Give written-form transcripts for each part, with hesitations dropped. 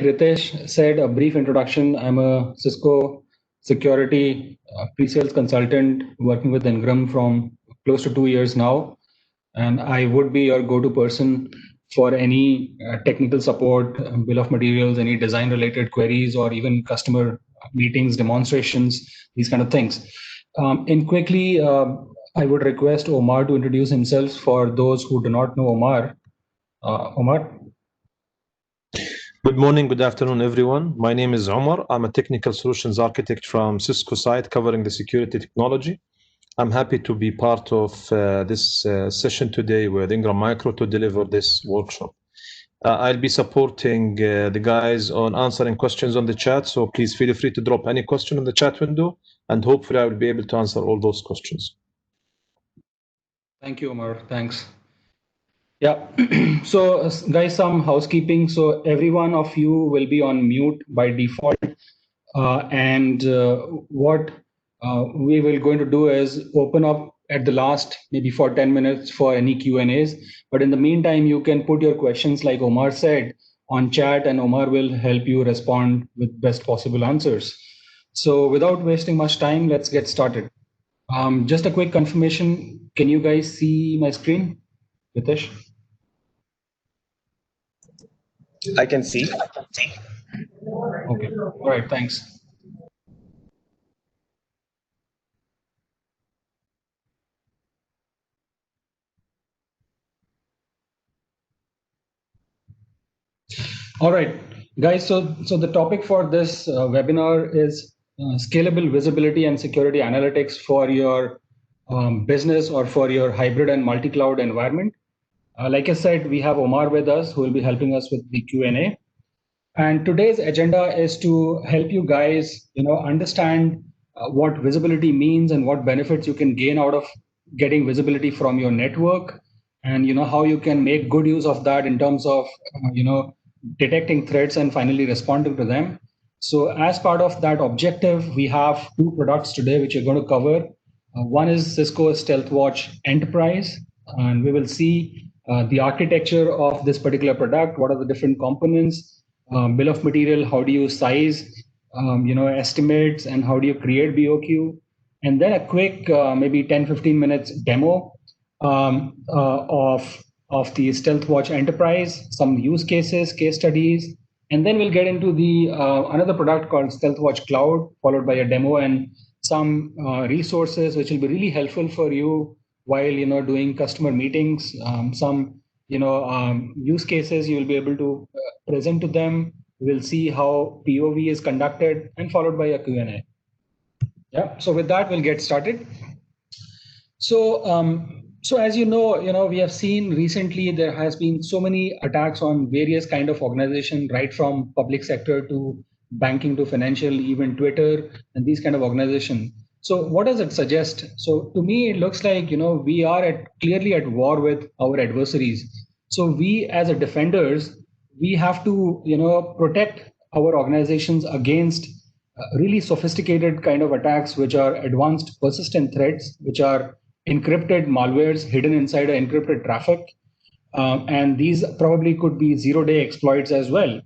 Ritesh said, a brief introduction. I'm a Cisco security pre-sales consultant working with Ingram from close to 2 years now. And I would be your go-to person for any technical support, bill of materials, any design related queries, or even customer meetings, demonstrations, these kind of things. And quickly, I would request Omar to introduce himself for those who do not know Omar. Omar? Good morning, good afternoon, everyone. My name is Omar. I'm a technical solutions architect from Cisco side covering the security technology. I'm happy to be part of this session today with Ingram Micro to deliver this workshop. I'll be supporting the guys on answering questions on the chat, so please feel free to drop any question in the chat window, and hopefully I will be able to answer all those questions. Thank you, Omar. Thanks. Yeah. So, guys, some housekeeping. So, every one of you will be on mute by default. And what we will going to do is open up at the last, maybe for 10 minutes for any Q&As. But in the meantime, you can put your questions, like Omar said, on chat, and Omar will help you respond with best possible answers. So, without wasting much time, let's get started. Just a quick confirmation. Can you guys see my screen, Ritesh? I can see. Okay. All right. Thanks. All right, guys. So the topic for this webinar is scalable visibility and security analytics for your business or for your hybrid and multi-cloud environment. Like I said, we have Omar with us who will be helping us with the Q&A. And today's agenda is to help you guys, understand what visibility means and what benefits you can gain out of getting visibility from your network, and how you can make good use of that in terms of detecting threats and finally responding to them. So as part of that objective, we have two products today which we're going to cover. One is Cisco Stealthwatch Enterprise, and we will see the architecture of this particular product. What are the different components? Bill of material, how do you size, estimates, and how do you create BOQ? And then a quick, maybe 10-15 minutes demo of the Stealthwatch Enterprise, some use cases, case studies, and then we'll get into the another product called Stealthwatch Cloud, followed by a demo and some resources which will be really helpful for you while doing customer meetings. Some use cases you will be able to present to them. We'll see how POV is conducted, and followed by a Q&A. Yeah. So with that, we'll get started. So as you know, we have seen recently there has been so many attacks on various kind of organizations, right from public sector to banking to financial, even Twitter and these kind of organizations. So what does it suggest? So to me, it looks like we are clearly at war with our adversaries. So we as a defenders, we have to protect our organizations against really sophisticated kind of attacks, which are advanced persistent threats, which are encrypted malwares hidden inside encrypted traffic. And these probably could be zero-day exploits as well.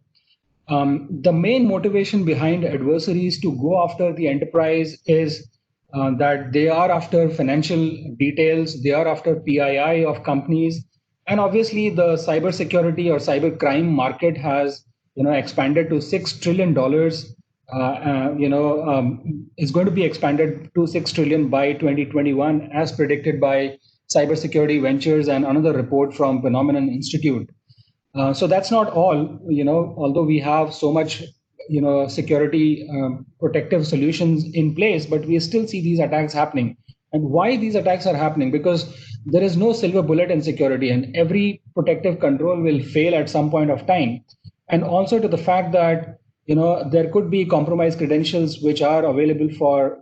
The main motivation behind adversaries to go after the enterprise is that they are after financial details, they are after PII of companies, and obviously the cybersecurity or cybercrime market has expanded to $6 trillion. Is going to be expanded to $6 trillion by 2021, as predicted by Cybersecurity Ventures and another report from Phenomenon Institute. So that's not all. Although we have so much security protective solutions in place, but we still see these attacks happening. And why these attacks are happening? Because there is no silver bullet in security, and every protective control will fail at some point of time. And also to the fact that there could be compromised credentials which are available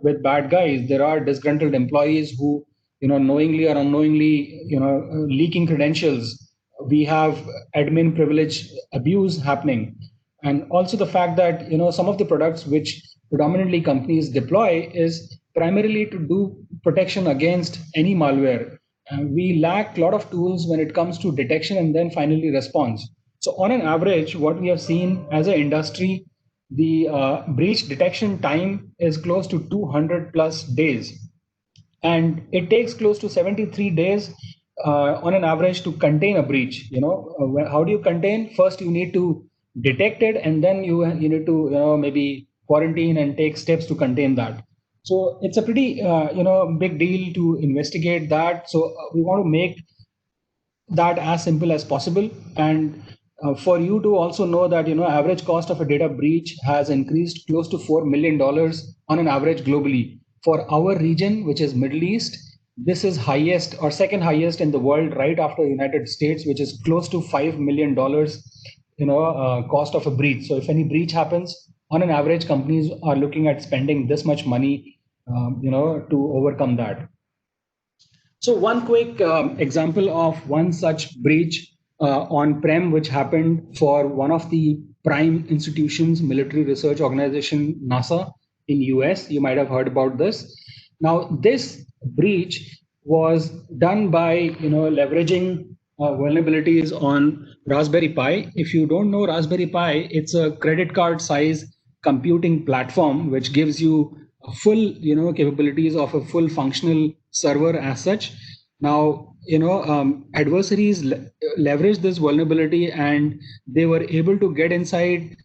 with bad guys. There are disgruntled employees who knowingly or unknowingly leaking credentials. We have admin privilege abuse happening. And also the fact that some of the products which predominantly companies deploy is primarily to do protection against any malware. We lack a lot of tools when it comes to detection and then finally response. So on an average, what we have seen as an industry, the breach detection time is close to 200 plus days. And it takes close to 73 days on an average to contain a breach. How do you contain? First, you need to detect it, and then you need to maybe quarantine and take steps to contain that. So it's a pretty big deal to investigate that. So we want to make that as simple as possible. And for you to also know that average cost of a data breach has increased close to $4 million on an average globally. For our region, which is Middle East, this is highest or second highest in the world, right after United States, which is close to $5 million cost of a breach. So if any breach happens, on an average, companies are looking at spending this much money to overcome that. So one quick example of one such breach on-prem, which happened for one of the prime institutions, military research organization, NASA in US. You might have heard about this. Now, this breach was done by leveraging vulnerabilities on Raspberry Pi. If you don't know Raspberry Pi, it's a credit card size computing platform which gives you full capabilities of a full functional server as such. Now adversaries leveraged this vulnerability, and they were able to get inside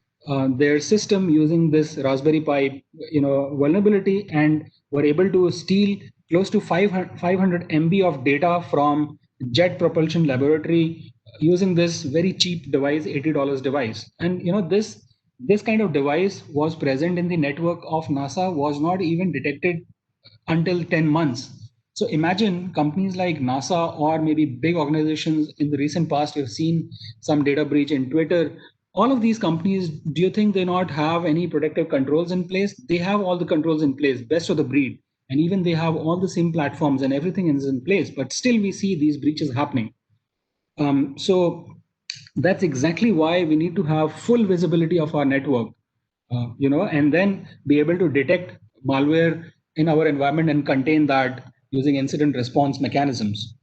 their system using this Raspberry Pi vulnerability, and were able to steal close to 500 MB of data from Jet Propulsion Laboratory using this very cheap device, $80 device. And this kind of device was present in the network of NASA, was not even detected until 10 months. So imagine companies like NASA or maybe big organizations in the recent past. We've seen some data breach in Twitter. All of these companies, do you think they not have any protective controls in place? They have all the controls in place, best of the breed. And even they have all the same platforms and everything is in place, but still we see these breaches happening. So that's exactly why we need to have full visibility of our network, and then be able to detect malware in our environment and contain that using incident response mechanisms.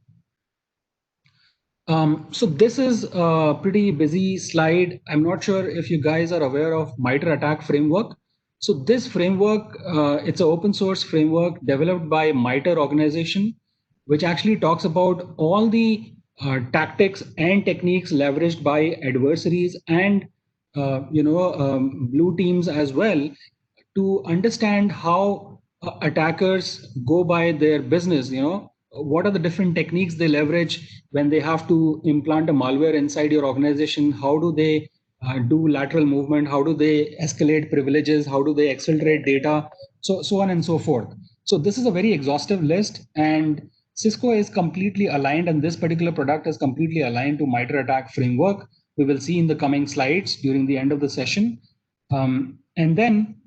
So this is a pretty busy slide. I'm not sure if you guys are aware of MITRE ATT&CK framework. So this framework, it's an open source framework developed by MITRE organization, which actually talks about all the tactics and techniques leveraged by adversaries and blue teams as well, to understand how attackers go by their business. What are the different techniques they leverage when they have to implant a malware inside your organization? How do they do lateral movement? How do they escalate privileges? How do they exfiltrate data? So on and so forth. So this is a very exhaustive list, and Cisco is completely aligned, and this particular product is completely aligned to MITRE ATT&CK framework. We will see in the coming slides during the end of the session. And then,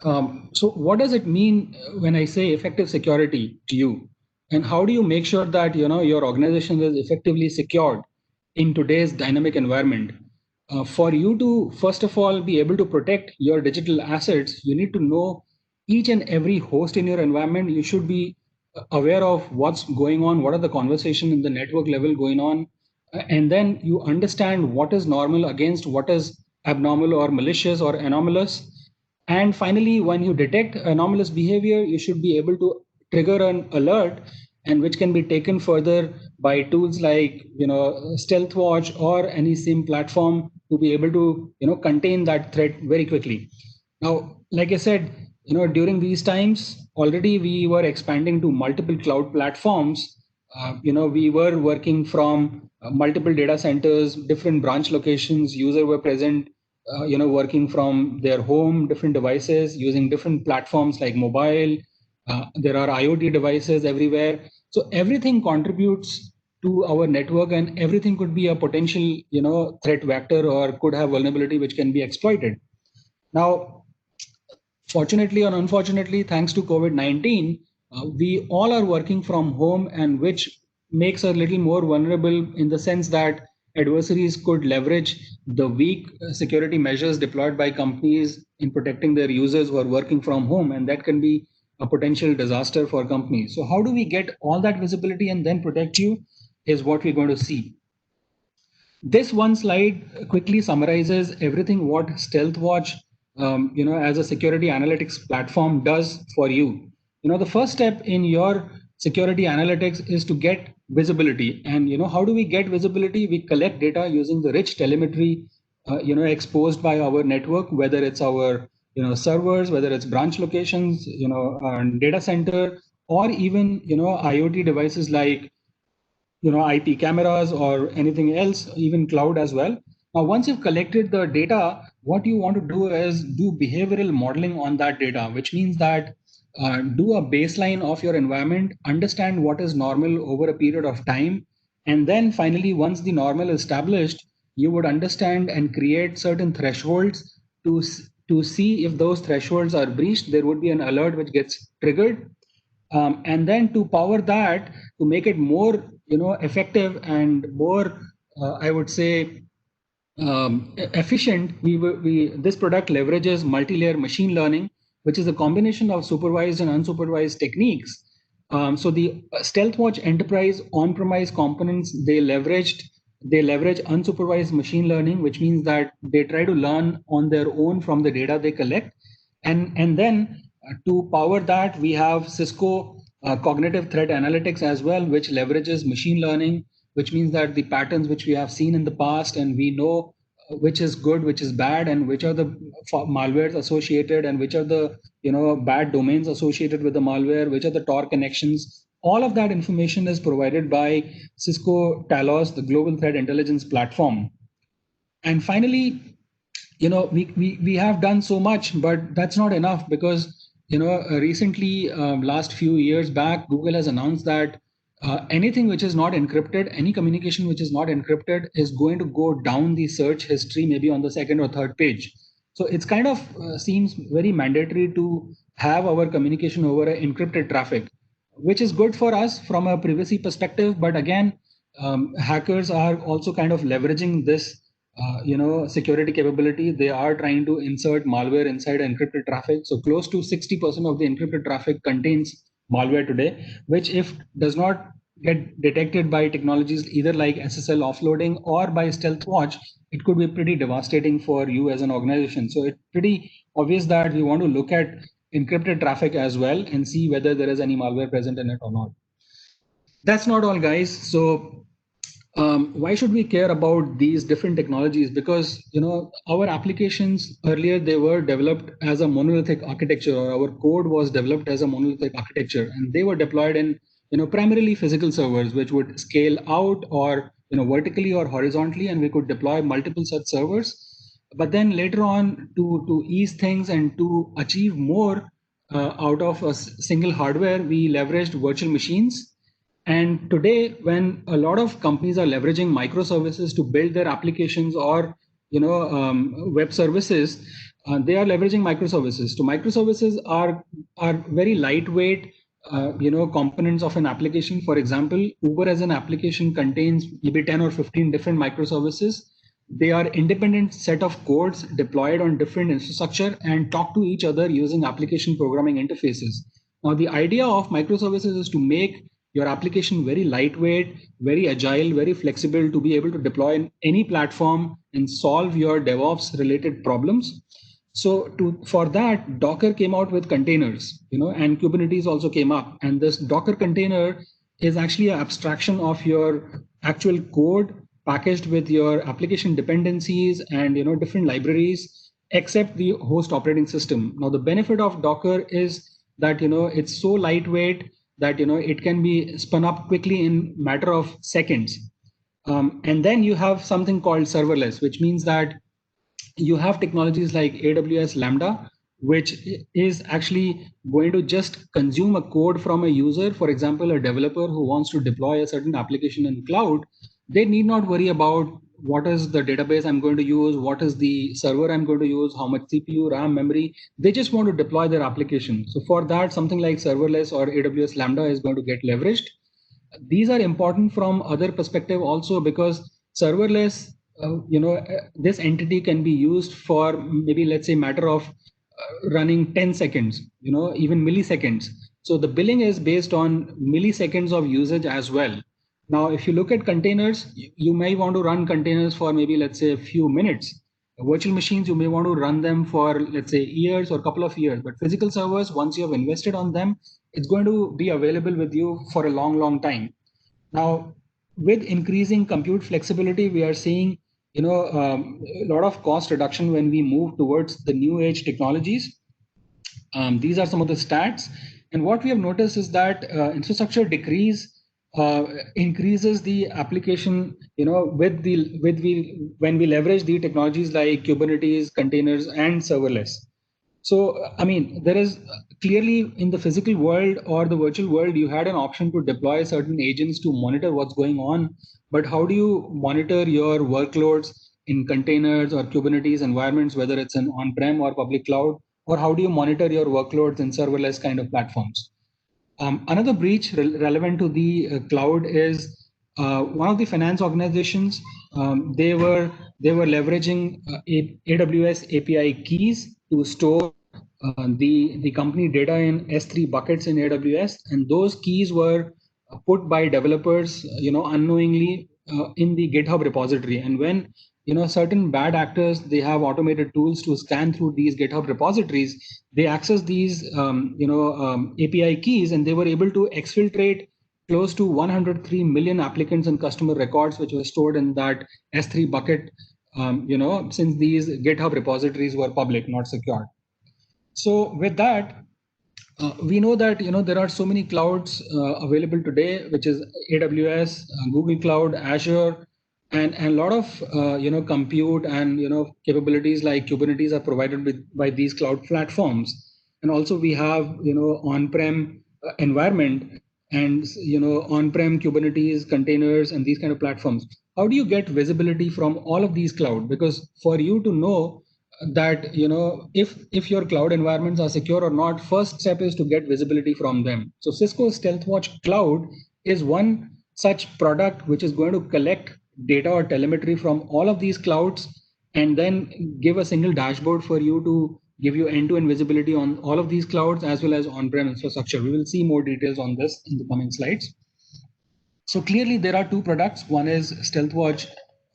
so what does it mean when I say effective security to you? And how do you make sure that your organization is effectively secured in today's dynamic environment? For you to, first of all, be able to protect your digital assets, you need to know each and every host in your environment. You should be aware of what's going on, what are the conversation in the network level going on, and then you understand what is normal against what is abnormal or malicious or anomalous. And finally, when you detect anomalous behavior, you should be able to trigger an alert, and which can be taken further by tools like Stealthwatch or any SIM platform to be able to contain that threat very quickly. Now, like I said, during these times already we were expanding to multiple cloud platforms. We were working from multiple data centers, different branch locations. Users were present working from their home, different devices, using different platforms like mobile. There are IoT devices everywhere. So everything contributes to our network, and everything could be a potential, threat vector, or could have vulnerability which can be exploited. Now, fortunately or unfortunately, thanks to COVID-19, we all are working from home, and which makes us a little more vulnerable in the sense that adversaries could leverage the weak security measures deployed by companies in protecting their users who are working from home, and that can be a potential disaster for companies. So how do we get all that visibility and then protect you is what we're going to see. This one slide quickly summarizes everything what Stealthwatch, as a security analytics platform does for you. The first step in your security analytics is to get visibility. And how do we get visibility? We collect data using the rich telemetry, exposed by our network, whether it's our servers, whether it's branch locations, and data center, or even IoT devices like IP cameras or anything else, even cloud as well. Now, once you've collected the data, what you want to do is do behavioral modeling on that data, which means that do a baseline of your environment, understand what is normal over a period of time, and then finally, once the normal is established, you would understand and create certain thresholds to see if those thresholds are breached. There would be an alert which gets triggered, and then to power that, to make it more effective and more I would say efficient, this product leverages multi-layer machine learning, which is a combination of supervised and unsupervised techniques. So the Stealthwatch Enterprise on-premise components, they leverage unsupervised machine learning, which means that they try to learn on their own from the data they collect. And then to power that, we have Cisco cognitive threat analytics as well, which leverages machine learning, which means that the patterns which we have seen in the past, and we know which is good, which is bad, and which are the malwares associated, and which are the bad domains associated with the malware, which are the Tor connections. All of that information is provided by Cisco Talos, the global threat intelligence platform. And finally, we have done so much, but that's not enough, because recently, last few years back, Google has announced that anything which is not encrypted, any communication which is not encrypted, is going to go down the search history, maybe on the second or third page. So it's kind of seems very mandatory to have our communication over encrypted traffic, which is good for us from a privacy perspective. But again, hackers are also kind of leveraging this security capability. They are trying to insert malware inside encrypted traffic. So close to 60% of the encrypted traffic contains malware today, which if does not get detected by technologies either like SSL offloading or by Stealthwatch, it could be pretty devastating for you as an organization. So it's pretty obvious that we want to look at encrypted traffic as well and see whether there is any malware present in it or not. That's not all, guys. So why should we care about these different technologies? Because our applications earlier, they were developed as a monolithic architecture, or our code was developed as a monolithic architecture, and they were deployed in primarily physical servers, which would scale out or vertically or horizontally, and we could deploy multiple such servers. But then later on, to ease things and to achieve more out of a single hardware, we leveraged virtual machines. And today, when a lot of companies are leveraging microservices to build their applications or web services, they are leveraging microservices. So microservices are very lightweight, components of an application. For example, Uber as an application contains maybe 10 or 15 different microservices. They are independent set of codes deployed on different infrastructure and talk to each other using application programming interfaces. Now, the idea of microservices is to make your application very lightweight, very agile, very flexible, to be able to deploy in any platform and solve your DevOps related problems. So for that, Docker came out with containers, and Kubernetes also came up. And this Docker container is actually an abstraction of your actual code packaged with your application dependencies and different libraries, except the host operating system. Now, the benefit of Docker is that it's so lightweight that it can be spun up quickly in matter of seconds. And then you have something called serverless, which means that you have technologies like AWS Lambda, which is actually going to just consume a code from a user. For example, a developer who wants to deploy a certain application in cloud, they need not worry about what is the database I'm going to use, what is the server I'm going to use, how much CPU, RAM, memory. They just want to deploy their application. So for that, something like serverless or AWS Lambda is going to get leveraged. These are important from other perspective also, because serverless, this entity can be used for maybe, let's say, matter of running 10 seconds, even milliseconds. So the billing is based on milliseconds of usage as well. Now, if you look at containers, you may want to run containers for maybe, let's say, a few minutes. Virtual machines, you may want to run them for, let's say, years or a couple of years. But physical servers, once you have invested on them, it's going to be available with you for a long, long time. Now, with increasing compute flexibility, we are seeing a lot of cost reduction when we move towards the new age technologies. These are some of the stats. And what we have noticed is that infrastructure decrease increases the application, when we leverage the technologies like Kubernetes, containers, and serverless. So, I mean, there is clearly in the physical world or the virtual world, you had an option to deploy certain agents to monitor what's going on. But how do you monitor your workloads in containers or Kubernetes environments, whether it's an on-prem or public cloud? Or how do you monitor your workloads in serverless kind of platforms? Another breach relevant to the cloud is one of the finance organizations. They were leveraging AWS API keys to store the company data in S3 buckets in AWS, and those keys were put by developers, unknowingly in the GitHub repository. And when certain bad actors, they have automated tools to scan through these GitHub repositories, they access these API keys, and they were able to exfiltrate close to 103 million applicants and customer records, which were stored in that S3 bucket. Since these GitHub repositories were public, not secured. So with that, we know that there are so many clouds available today, which is AWS, Google Cloud, Azure, and a lot of compute and capabilities like Kubernetes are provided by these cloud platforms. And also we have on-prem environment and on-prem Kubernetes containers and these kind of platforms. How do you get visibility from all of these cloud? Because for you to know that if your cloud environments are secure or not, first step is to get visibility from them. So Cisco Stealthwatch Cloud is one such product which is going to collect data or telemetry from all of these clouds and then give a single dashboard for you to give you end-to-end visibility on all of these clouds as well as on-prem infrastructure. We will see more details on this in the coming slides. So clearly there are two products. One is Stealthwatch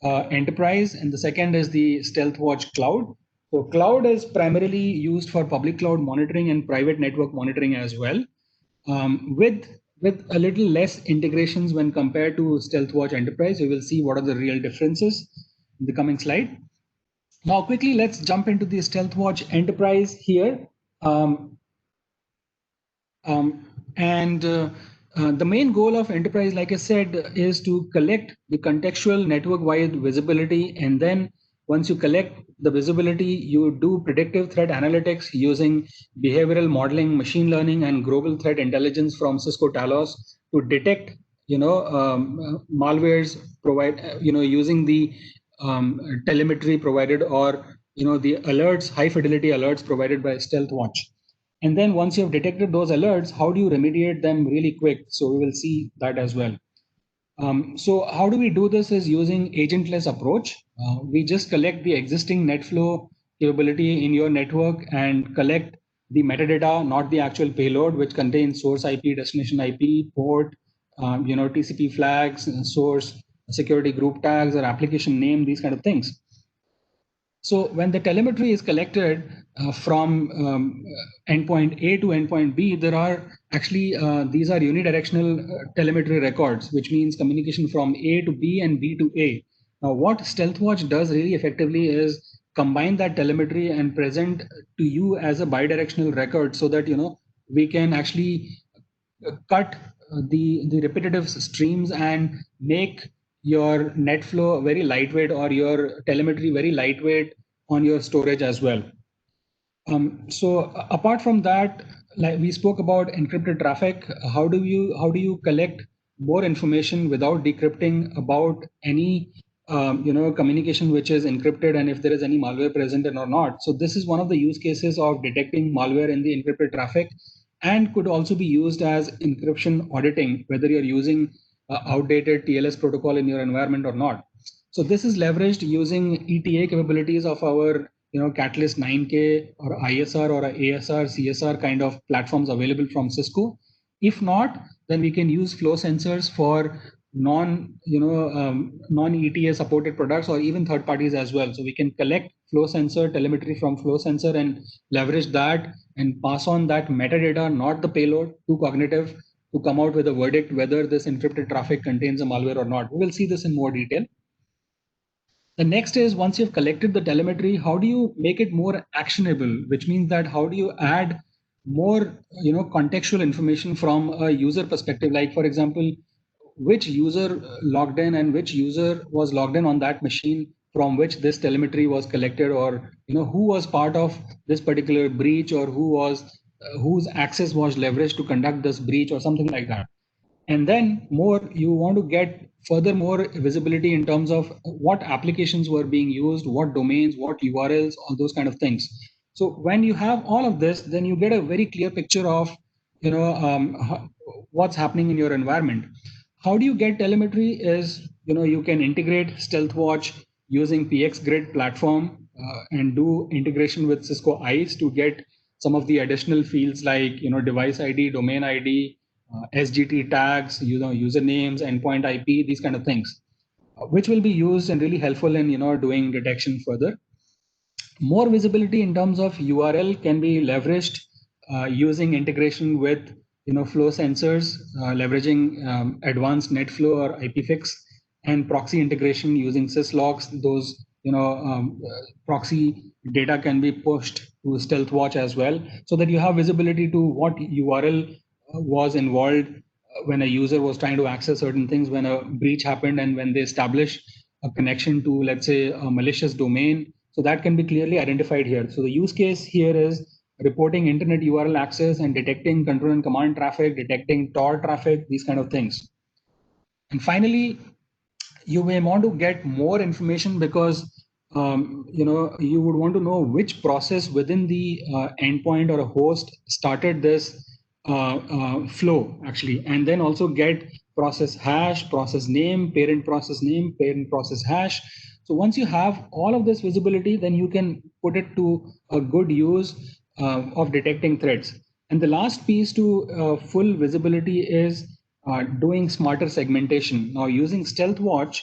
Enterprise and the second is the Stealthwatch Cloud. So cloud is primarily used for public cloud monitoring and private network monitoring as well, with a little less integrations when compared to Stealthwatch Enterprise. We will see what are the real differences in the coming slide. Now quickly, let's jump into the Stealthwatch Enterprise here. The main goal of enterprise, like I said, is to collect the contextual network-wide visibility. And then once you collect the visibility, you do predictive threat analytics using behavioral modeling, machine learning, and global threat intelligence from Cisco Talos to detect, malwares using the telemetry provided or, the alerts, high fidelity alerts provided by Stealthwatch. And then once you have detected those alerts, how do you remediate them really quick? So we will see that as well. So how do we do this is using agentless approach. We just collect the existing NetFlow capability in your network and collect the metadata, not the actual payload, which contains source IP, destination IP, port, TCP flags, source, security group tags, or application name, these kind of things. So when the telemetry is collected from endpoint A to endpoint B, there are actually, these are unidirectional telemetry records, which means communication from A to B and B to A. Now what Stealthwatch does really effectively is combine that telemetry and present to you as a bidirectional record so that, we can actually cut the repetitive streams and make your NetFlow very lightweight or your telemetry very lightweight on your storage as well. So apart from that, like we spoke about encrypted traffic, how do you collect more information without decrypting about any communication which is encrypted and if there is any malware present or not. So this is one of the use cases of detecting malware in the encrypted traffic and could also be used as encryption auditing, whether you're using outdated TLS protocol in your environment or not. So this is leveraged using ETA capabilities of our Catalyst 9K or ISR or ASR, CSR kind of platforms available from Cisco. If not, then we can use flow sensors for non-ETA supported products or even third parties as well. So we can collect flow sensor telemetry from flow sensor and leverage that and pass on that metadata, not the payload, to cognitive to come out with a verdict whether this encrypted traffic contains a malware or not. We will see this in more detail. The next is, once you've collected the telemetry, how do you make it more actionable? Which means that how do you add more, contextual information from a user perspective? Like, for example, which user logged in and which user was logged in on that machine from which this telemetry was collected, or who was part of this particular breach, or whose access was leveraged to conduct this breach, or something like that. And then more, you want to get further more visibility in terms of what applications were being used, what domains, what URLs, all those kind of things. So when you have all of this, then you get a very clear picture of what's happening in your environment. How do you get telemetry is, you can integrate Stealthwatch using PX Grid platform and do integration with Cisco ICE to get some of the additional fields like device ID, domain ID, SGT tags, usernames, endpoint IP, these kind of things, which will be used and really helpful in doing detection further. More visibility in terms of URL can be leveraged using integration with flow sensors, leveraging advanced NetFlow or IPFix, and proxy integration using syslogs. Those proxy data can be pushed to Stealthwatch as well, so that you have visibility to what URL was involved when a user was trying to access certain things, when a breach happened, and when they establish a connection to, let's say, a malicious domain. So that can be clearly identified here. So the use case here is reporting internet URL access and detecting control and command traffic, detecting Tor traffic, these kind of things. And finally, you may want to get more information because you would want to know which process within the endpoint or a host started this flow actually, and then also get process hash, process name, parent process hash. So once you have all of this visibility, then you can put it to a good use of detecting threats. And the last piece to full visibility is doing smarter segmentation. Now, using Stealthwatch,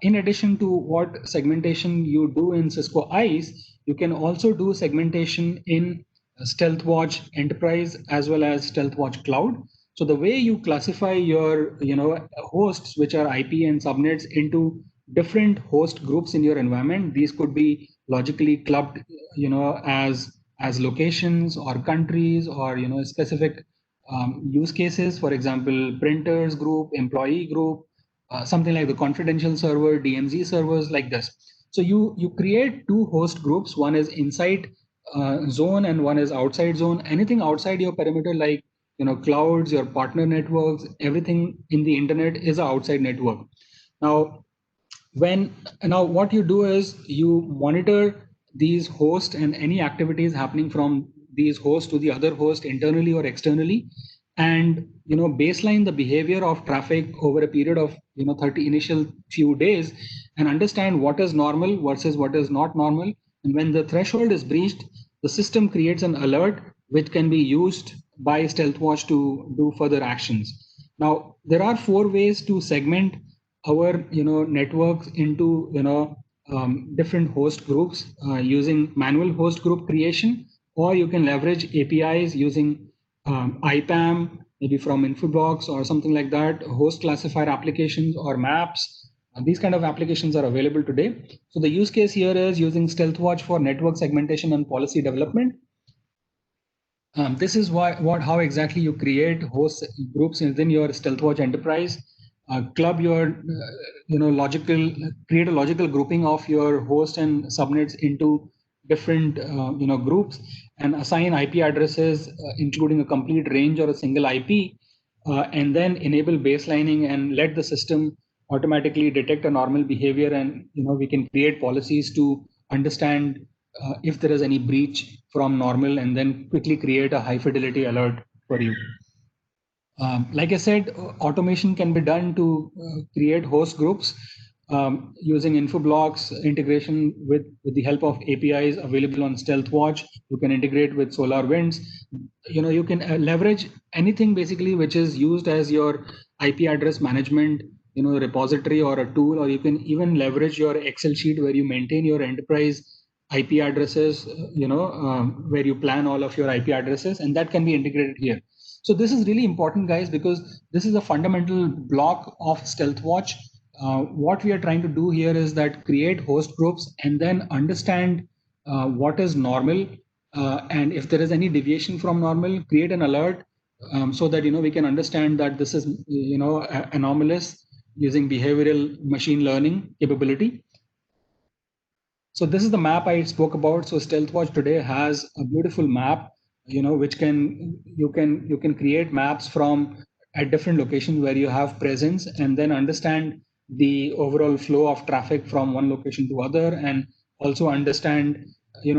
in addition to what segmentation you do in Cisco ICE, you can also do segmentation in Stealthwatch Enterprise as well as Stealthwatch Cloud. So the way you classify your hosts, which are IP and subnets, into different host groups in your environment, these could be logically clubbed as locations or countries or specific use cases. For example, printers group, employee group, something like the confidential server, DMZ servers, like this. So you create two host groups. One is inside zone and one is outside zone. Anything outside your perimeter, like clouds, your partner networks, everything in the internet is an outside network. Now what you do is you monitor these hosts and any activities happening from these hosts to the other host internally or externally, and baseline the behavior of traffic over a period of 30 initial few days, and understand what is normal versus what is not normal. And when the threshold is breached, the system creates an alert which can be used by Stealthwatch to do further actions. Now there are 4 ways to segment our networks into different host groups using manual host group creation, or you can leverage APIs using IPAM, maybe from Infoblox or something like that, host classifier applications or maps. These kind of applications are available today. So the use case here is using Stealthwatch for network segmentation and policy development. This is how exactly you create host groups within your Stealthwatch enterprise. Club your create a logical grouping of your host and subnets into different groups, and assign IP addresses including a complete range or a single IP, and then enable baselining and let the system automatically detect a normal behavior, and we can create policies to understand if there is any breach from normal, and then quickly create a high fidelity alert for you. Like I said, automation can be done to create host groups using Infoblox integration with the help of APIs available on Stealthwatch. You can integrate with SolarWinds. You can leverage anything basically which is used as your IP address management repository or a tool, or you can even leverage your Excel sheet where you maintain your enterprise IP addresses, where you plan all of your IP addresses, and that can be integrated here. So this is really important, guys, because this is a fundamental block of Stealthwatch. What we are trying to do here is that create host groups and then understand what is normal, and if there is any deviation from normal, create an alert, so that we can understand that this is anomalous using behavioral machine learning capability. So this is the map I spoke about. So Stealthwatch today has a beautiful map, which you can create maps from at different locations where you have presence, and then understand the overall flow of traffic from one location to other, and also understand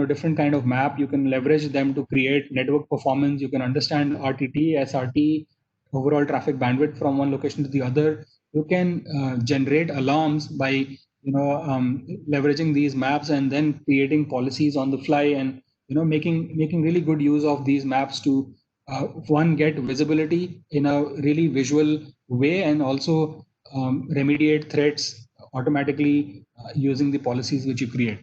different kind of map. You can leverage them to create network performance. You can understand RTT, SRT, overall traffic bandwidth from one location to the other. You can generate alarms by leveraging these maps, and then creating policies on the fly, and making really good use of these maps to one, get visibility in a really visual way, and also remediate threats automatically using the policies which you create.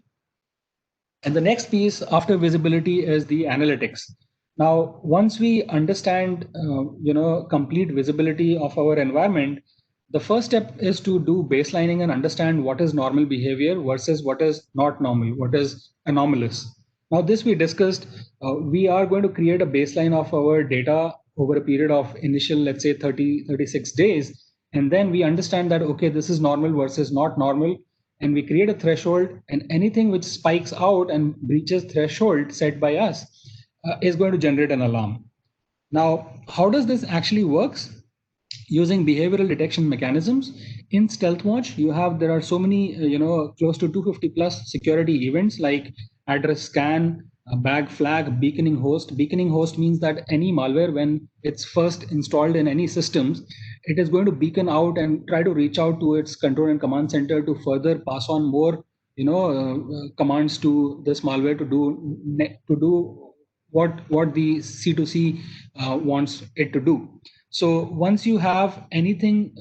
And the next piece after visibility is the analytics. Now, once we understand, complete visibility of our environment, the first step is to do baselining and understand what is normal behavior versus what is not normal, what is anomalous. Now, this we discussed. We are going to create a baseline of our data over a period of initial, let's say 36 days. And then we understand that, okay, this is normal versus not normal. And we create a threshold, and anything which spikes out and breaches threshold set by us is going to generate an alarm. Now, how does this actually works? Using behavioral detection mechanisms in Stealthwatch, there are so many, close to 250 plus security events like address scan, bag flag, beaconing host. Beaconing host means that any malware, when it's first installed in any systems, it is going to beacon out and try to reach out to its control and command center to further pass on more, commands to this malware to do what the C2C wants it to do. So once you have anything,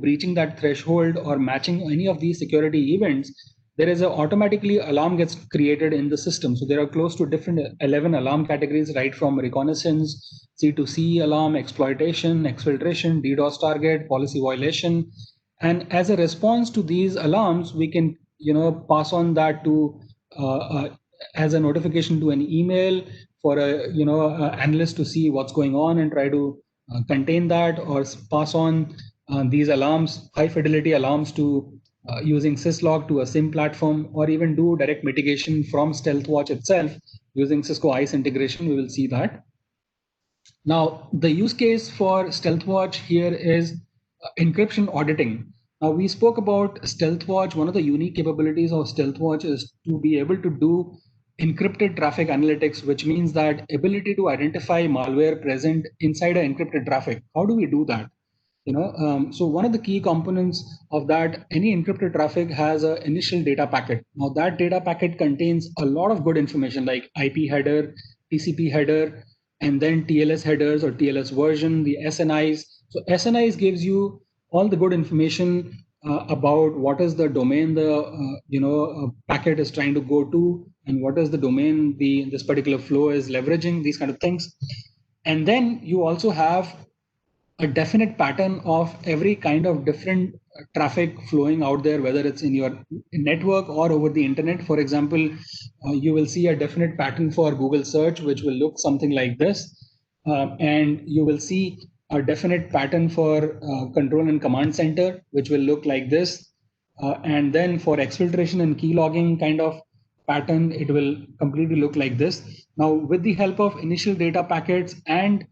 breaching that threshold or matching any of these security events, there is a automatically alarm gets created in the system. So there are close to different 11 alarm categories, right from reconnaissance, C2C alarm, exploitation, exfiltration, DDoS target, policy violation. And as a response to these alarms, we can, pass on that to as a notification to an email for a, analyst to see what's going on and try to contain that, or pass on these alarms, high fidelity alarms, to using syslog to a SIM platform, or even do direct mitigation from Stealthwatch itself using Cisco ICE integration. We will see that. Now, the use case for Stealthwatch here is encryption auditing. Now, we spoke about Stealthwatch. One of the unique capabilities of Stealthwatch is to be able to do encrypted traffic analytics, which means that ability to identify malware present inside an encrypted traffic. How do we do that? So one of the key components of that, any encrypted traffic has an initial data packet. Now that data packet contains a lot of good information like IP header, TCP header, and then TLS headers or TLS version, the SNIs. So SNIs gives you all the good information about what is the domain the packet is trying to go to, and what is the domain this particular flow is leveraging, these kind of things. And then you also have a definite pattern of every kind of different traffic flowing out there, whether it's in your network or over the internet. For example, you will see a definite pattern for Google search, which will look something like this. And you will see a definite pattern for control and command center, which will look like this. And then for exfiltration and key logging kind of pattern, it will completely look like this. Now, with the help of initial data packets and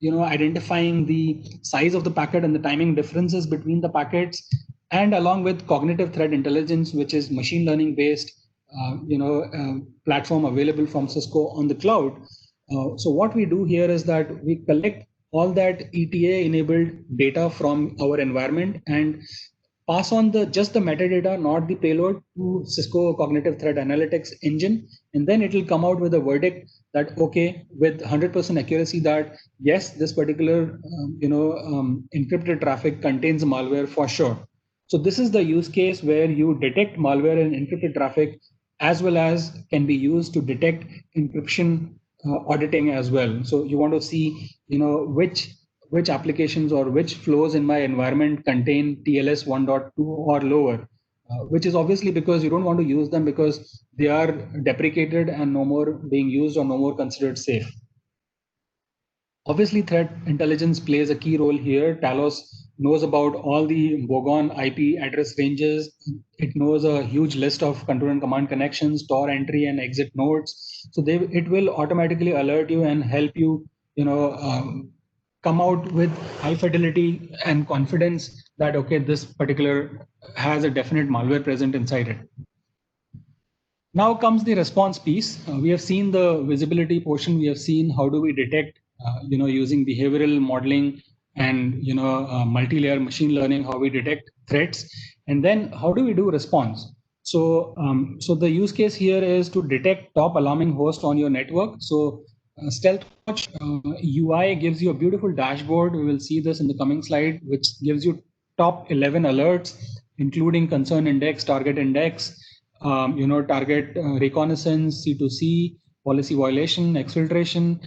identifying the size of the packet and the timing differences between the packets, and along with cognitive threat intelligence, which is machine learning based, platform available from Cisco on the cloud. So what we do here is that we collect all that ETA enabled data from our environment, and pass on just the metadata, not the payload, to Cisco Cognitive Threat Analytics engine, and then it will come out with a verdict that okay, with 100% accuracy, that yes, this particular encrypted traffic contains malware for sure. So this is the use case where you detect malware in encrypted traffic, as well as can be used to detect encryption auditing as well. So you want to see, which applications or which flows in my environment contain TLS 1.2 or lower, which is obviously because you don't want to use them because they are deprecated and no more being used or no more considered safe. Obviously, threat intelligence plays a key role here. Talos knows about all the Bogon IP address ranges. It knows a huge list of control and command connections, Tor entry and exit nodes. So it will automatically alert you and help you, come out with high fidelity and confidence that, okay, this particular has a definite malware present inside it. Now comes the response piece. We have seen the visibility portion. We have seen how do we detect, using behavioral modeling and multi-layer machine learning, how we detect threats, and then how do we do response. So, so the use case here is to detect top alarming host on your network. So, Stealthwatch UI gives you a beautiful dashboard. We will see this in the coming slide, which gives you top 11 alerts, including concern index, target index, target reconnaissance, C2C, policy violation, exfiltration.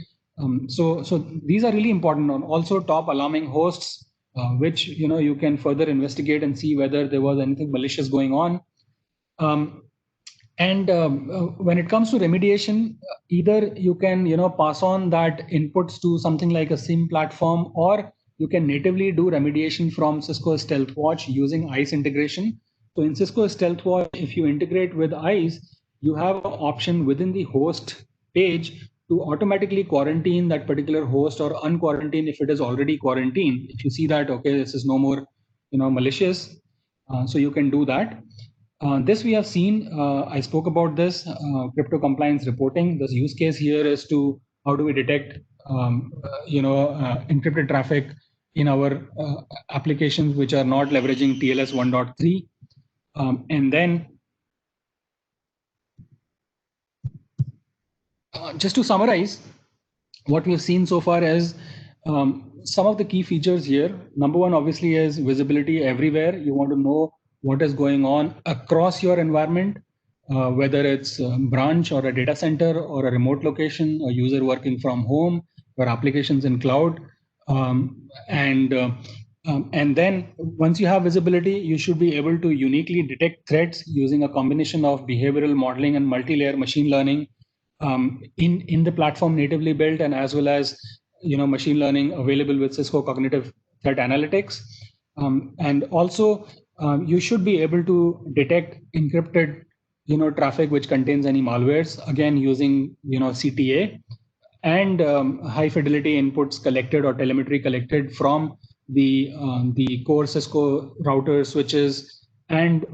So these are really important. Also, top alarming hosts, which you can further investigate and see whether there was anything malicious going on. When it comes to remediation, either you can pass on that inputs to something like a SIM platform, or you can natively do remediation from Cisco Stealthwatch using ICE integration. So in Cisco Stealthwatch, if you integrate with ICE, you have an option within the host page to automatically quarantine that particular host or unquarantine if it is already quarantined. If you see that, okay, this is no more malicious, so you can do that. This we have seen, I spoke about this, crypto compliance reporting. This use case here is to how do we detect, encrypted traffic in our applications which are not leveraging TLS 1.3. And then just to summarize, what we've seen so far is some of the key features here. Number one, obviously, is visibility everywhere. You want to know what is going on across your environment, whether it's a branch or a data center or a remote location, a user working from home, or applications in cloud. And then once you have visibility, you should be able to uniquely detect threats using a combination of behavioral modeling and multi-layer machine learning in the platform natively built, and as well as machine learning available with Cisco Cognitive Threat Analytics. And also, you should be able to detect encrypted traffic which contains any malwares, again using CTA, and high fidelity inputs collected or telemetry collected from the core Cisco routers, switches, and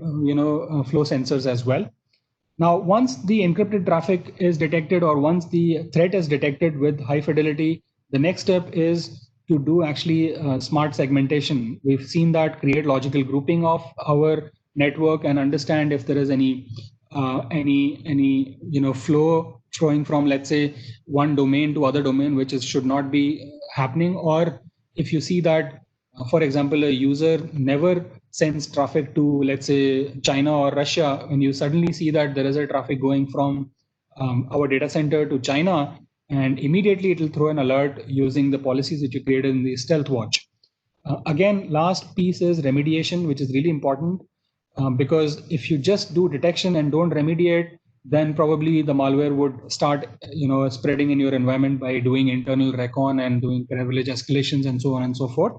flow sensors as well. Now, once the encrypted traffic is detected, or once the threat is detected with high fidelity, the next step is to do actually smart segmentation. We've seen that create logical grouping of our network and understand if there is any flow flowing from, let's say, one domain to other domain, which should not be happening. Or if you see that, for example, a user never sends traffic to, let's say, China or Russia, when you suddenly see that there is a traffic going from our data center to China, and immediately it will throw an alert using the policies which you created in the Stealthwatch. Again, last piece is remediation, which is really important, because if you just do detection and don't remediate, then probably the malware would start spreading in your environment by doing internal recon and doing privilege escalations and so on and so forth.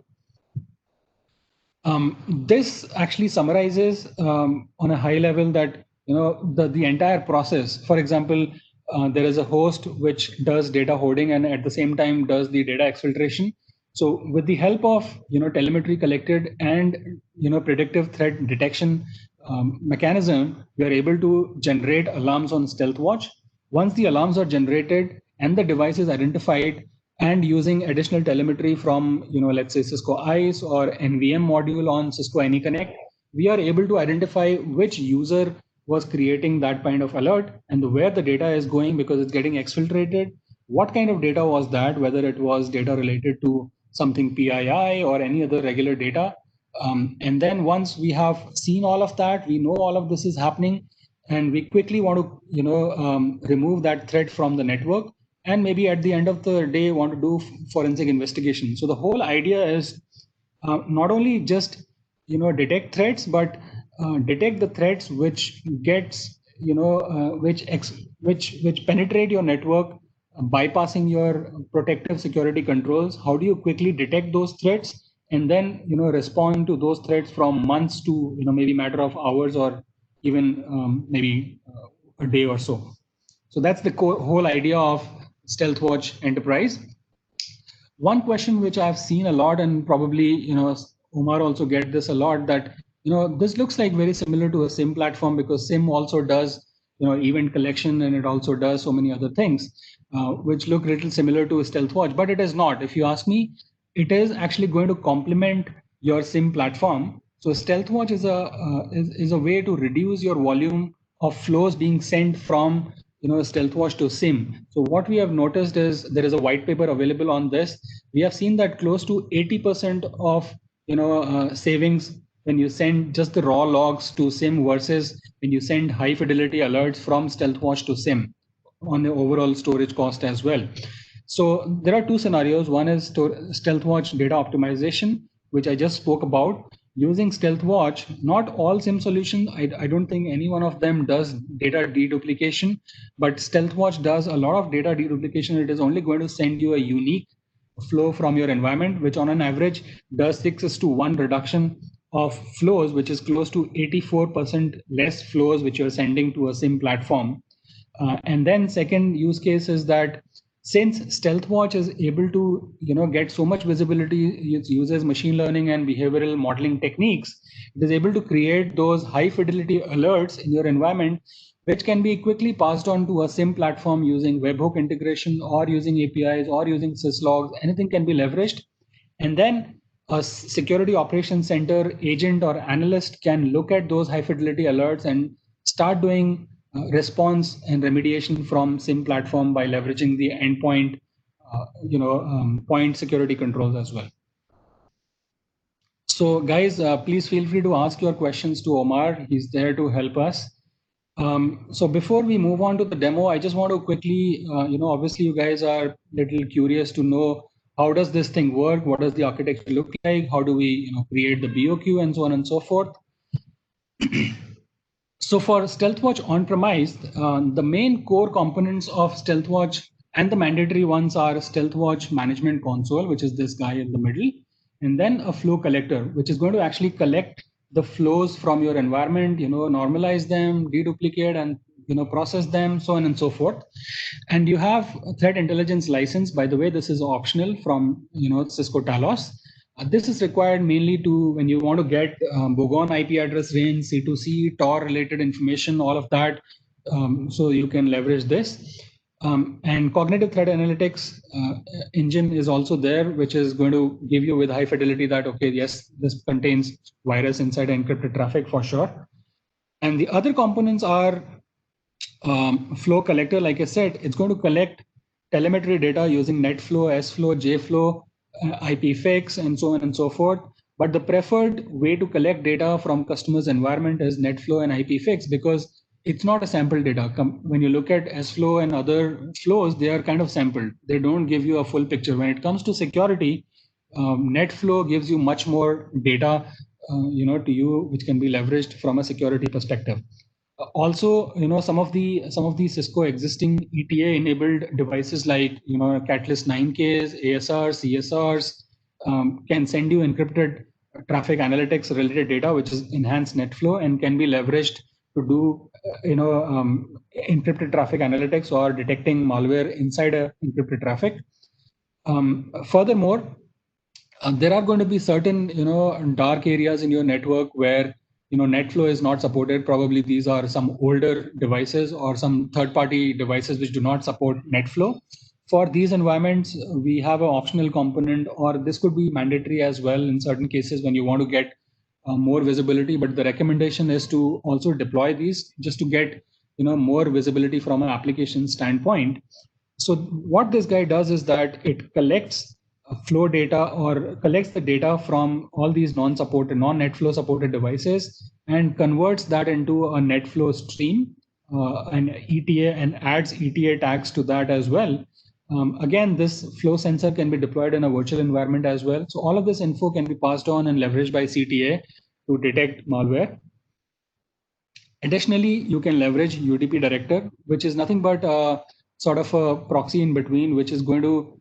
This actually summarizes on a high level that the entire process. For example, there is a host which does data hoarding and at the same time does the data exfiltration. So with the help of telemetry collected and predictive threat detection mechanism, we are able to generate alarms on Stealthwatch. Once the alarms are generated and the device is identified, and using additional telemetry from let's say Cisco ICE or NVM module on Cisco AnyConnect, we are able to identify which user was creating that kind of alert and where the data is going because it's getting exfiltrated. What kind of data was that, whether it was data related to something PII or any other regular data. And then once we have seen all of that, we know all of this is happening, and we quickly want to remove that threat from the network, and maybe at the end of the day want to do forensic investigation. So the whole idea is not only just detect threats, but detect the threats which gets which penetrate your network, bypassing your protective security controls. How do you quickly detect those threats and then respond to those threats from months to maybe matter of hours, or even maybe a day or so. So that's the whole idea of Stealthwatch Enterprise. One question which I've seen a lot, and probably Umar also get this a lot, that this looks like very similar to a SIM platform, because SIM also does event collection, and it also does so many other things which look a little similar to Stealthwatch, but it is not. If you ask me, it is actually going to complement your SIM platform. So Stealthwatch is a way to reduce your volume of flows being sent from Stealthwatch to SIM. So what we have noticed is there is a white paper available on this. We have seen that close to 80% of savings when you send just the raw logs to SIM versus when you send high fidelity alerts from Stealthwatch to SIM on the overall storage cost as well. So there are two scenarios. One is Stealthwatch data optimization, which I just spoke about. Using Stealthwatch, not all SIM solutions, I don't think any one of them does data deduplication, but Stealthwatch does a lot of data deduplication. It is only going to send you a unique flow from your environment, which on an average does 6:1 reduction of flows, which is close to 84% less flows which you're sending to a SIM platform. And then second use case is that since Stealthwatch is able to get so much visibility, it uses machine learning and behavioral modeling techniques, it is able to create those high fidelity alerts in your environment, which can be quickly passed on to a SIM platform using webhook integration or using APIs or using syslogs. Anything can be leveraged. And then a security operations center agent or analyst can look at those high fidelity alerts and start doing response and remediation from SIM platform by leveraging the endpoint, point security controls as well. So guys, please feel free to ask your questions to Omar. He's there to help us. So before we move on to the demo, I just want to quickly, obviously you guys are a little curious to know how does this thing work? What does the architecture look like? How do we create the BOQ and so on and so forth? So for Stealthwatch on-premise, the main core components of Stealthwatch and the mandatory ones are Stealthwatch Management Console, which is this guy in the middle, and then a flow collector, which is going to actually collect the flows from your environment, normalize them, deduplicate, and process them, so on and so forth. And you have a threat intelligence license. By the way, this is optional from Cisco Talos. This is required mainly to when you want to get Bogon IP address range, C2C, Tor related information, all of that. So you can leverage this. And cognitive threat analytics engine is also there, which is going to give you with high fidelity that, okay, yes, this contains virus inside encrypted traffic for sure. And the other components are flow collector. Like I said, it's going to collect telemetry data using NetFlow, SFlow, JFlow, IPFix, and so on and so forth. But the preferred way to collect data from customers' environment is NetFlow and IPFix, because it's not a sample data. When you look at SFlow and other flows, they are kind of sampled. They don't give you a full picture. When it comes to security, NetFlow gives you much more data, to you, which can be leveraged from a security perspective. Also, some of the Cisco existing ETA enabled devices like Catalyst 9Ks, ASRs, CSRs can send you encrypted traffic analytics related data, which is enhanced NetFlow and can be leveraged to do encrypted traffic analytics or detecting malware inside a encrypted traffic. Furthermore, there are going to be certain dark areas in your network where NetFlow is not supported. Probably these are some older devices or some third-party devices which do not support NetFlow. For these environments, we have an optional component, or this could be mandatory as well in certain cases when you want to get more visibility, but the recommendation is to also deploy these just to get more visibility from an application standpoint. So what this guy does is that it collects flow data or collects the data from all these non-NetFlow supported devices and converts that into a NetFlow stream, an ETA, and adds ETA tags to that as well. Again, this flow sensor can be deployed in a virtual environment as well. So all of this info can be passed on and leveraged by CTA to detect malware. Additionally, you can leverage UDP director, which is nothing but sort of a proxy in between, which is going to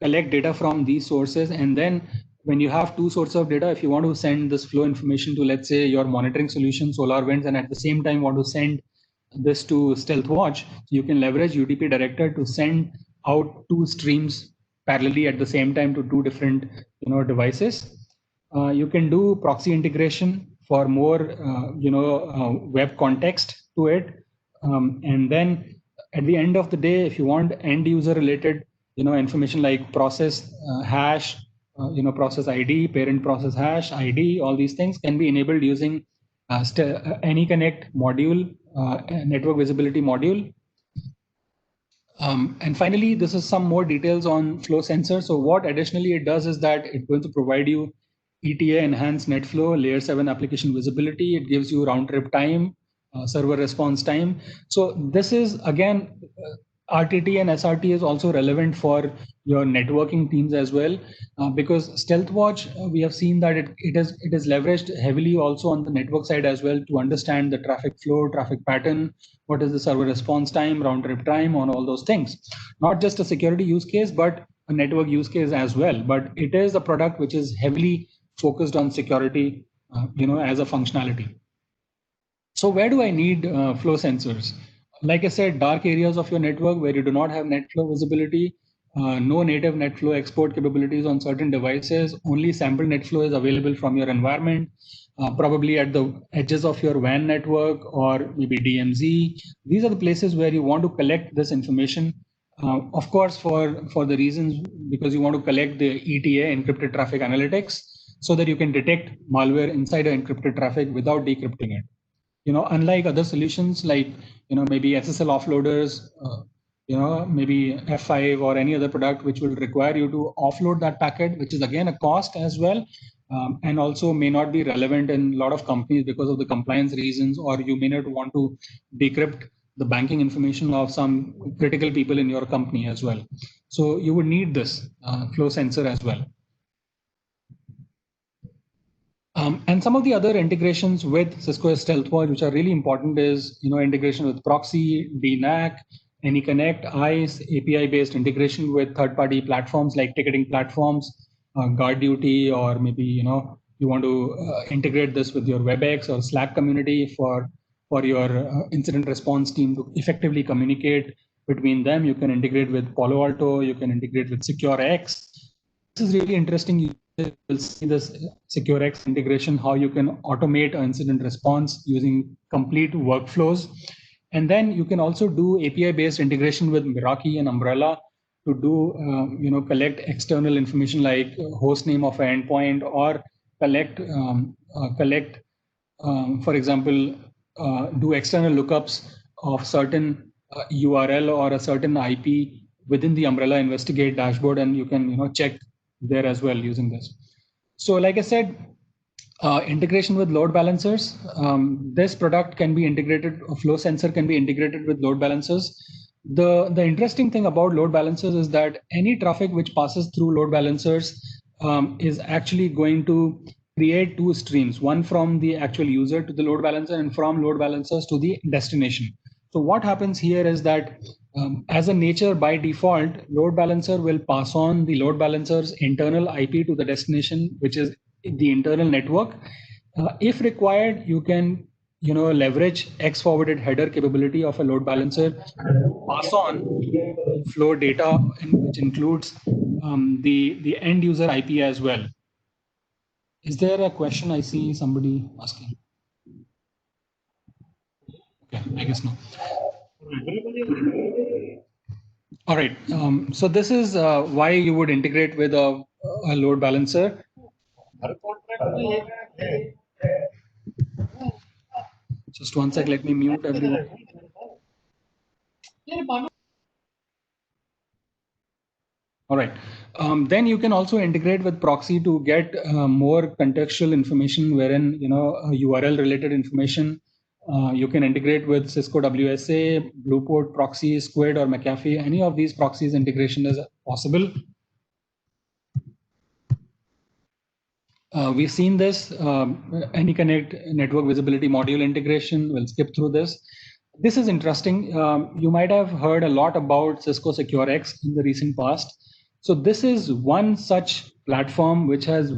collect data from these sources. And then when you have two sources of data, if you want to send this flow information to, let's say, your monitoring solution, SolarWinds, and at the same time want to send this to Stealthwatch, you can leverage UDP director to send out two streams parallelly at the same time to two different devices. You can do proxy integration for more web context to it, and then at the end of the day, if you want end user related information like process hash, process ID, parent process hash ID, all these things can be enabled using AnyConnect module, network visibility module. And finally, this is some more details on flow sensor. So what additionally it does is that it's going to provide you ETA enhanced NetFlow, layer 7 application visibility. It gives you round trip time, server response time. So this is again, RTT and SRT is also relevant for your networking teams as well, because Stealthwatch, we have seen that it is leveraged heavily also on the network side as well to understand the traffic flow, traffic pattern, what is the server response time, round trip time, on all those things. Not just a security use case, but a network use case as well. But it is a product which is heavily focused on security, as a functionality. So where do I need flow sensors? Like I said, dark areas of your network where you do not have NetFlow visibility, no native NetFlow export capabilities on certain devices, only sample NetFlow is available from your environment, probably at the edges of your WAN network or maybe DMZ. These are the places where you want to collect this information. Of course, for the reasons because you want to collect the ETA, encrypted traffic analytics, so that you can detect malware inside an encrypted traffic without decrypting it. Unlike other solutions like, maybe SSL offloaders, maybe F5 or any other product which will require you to offload that packet, which is again a cost as well, and also may not be relevant in a lot of companies because of the compliance reasons, or you may not want to decrypt the banking information of some critical people in your company as well. So you would need this flow sensor as well. And some of the other integrations with Cisco Stealthwatch, which are really important, is integration with proxy, DNAC, AnyConnect, ICE, API-based integration with third-party platforms like ticketing platforms, GuardDuty, or maybe you want to integrate this with your WebEx or Slack community for your incident response team to effectively communicate between them. You can integrate with Palo Alto. You can integrate with SecureX. This is really interesting. You will see this SecureX integration, how you can automate an incident response using complete workflows. And then you can also do API-based integration with Meraki and Umbrella to do, collect external information like host name of an endpoint, or collect, for example, do external lookups of certain URL or a certain IP within the Umbrella Investigate dashboard, and you can check there as well using this. So like I said, integration with load balancers. This product can be integrated, a flow sensor can be integrated with load balancers. The interesting thing about load balancers is that any traffic which passes through load balancers is actually going to create two streams, one from the actual user to the load balancer and from load balancers to the destination. So what happens here is that as a nature, by default, load balancer will pass on the load balancer's internal IP to the destination, which is the internal network. If required, you can leverage X forwarded header capability of a load balancer, pass on flow data, which includes the end user IP as well. Is there a question? I see somebody asking. Okay, I guess no. All right. So this is why you would integrate with a load balancer. Just one sec, let me mute everyone. All right. Then you can also integrate with proxy to get more contextual information, wherein URL related information. You can integrate with Cisco WSA, Blueport proxy, Squid, or McAfee. Any of these proxies integration is possible. We've seen this AnyConnect network visibility module integration. We'll skip through this. This is interesting. You might have heard a lot about Cisco SecureX in the recent past. So this is one such platform which has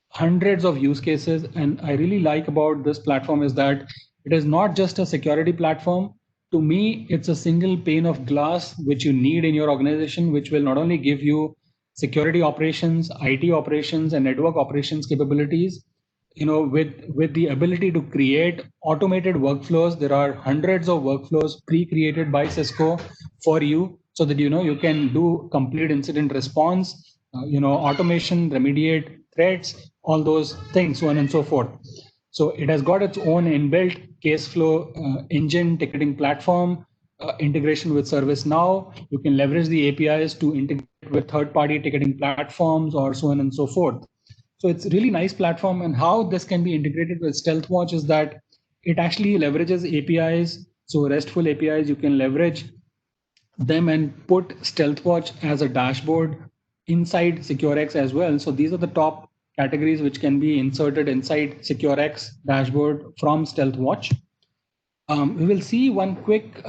hundreds of use cases. And I really like about this platform is that it is not just a security platform. To me, it's a single pane of glass which you need in your organization, which will not only give you security operations, IT operations, and network operations capabilities, with the ability to create automated workflows. There are hundreds of workflows pre-created by Cisco for you, so that you can do complete incident response, automation, remediate threats, all those things, so on and so forth. So it has got its own inbuilt case flow engine, ticketing platform, integration with ServiceNow. You can leverage the APIs to integrate with third-party ticketing platforms, or so on and so forth. So it's a really nice platform. And how this can be integrated with Stealthwatch is that it actually leverages APIs. So RESTful APIs, you can leverage them and put Stealthwatch as a dashboard inside SecureX as well. So these are the top categories which can be inserted inside SecureX dashboard from Stealthwatch. We will see one quick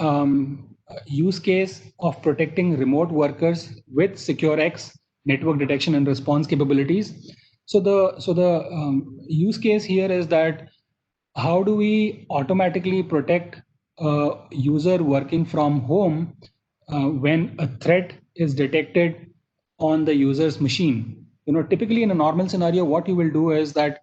use case of protecting remote workers with SecureX network detection and response capabilities. So the use case here is that how do we automatically protect a user working from home when a threat is detected on the user's machine? Typically in a normal scenario, what you will do is that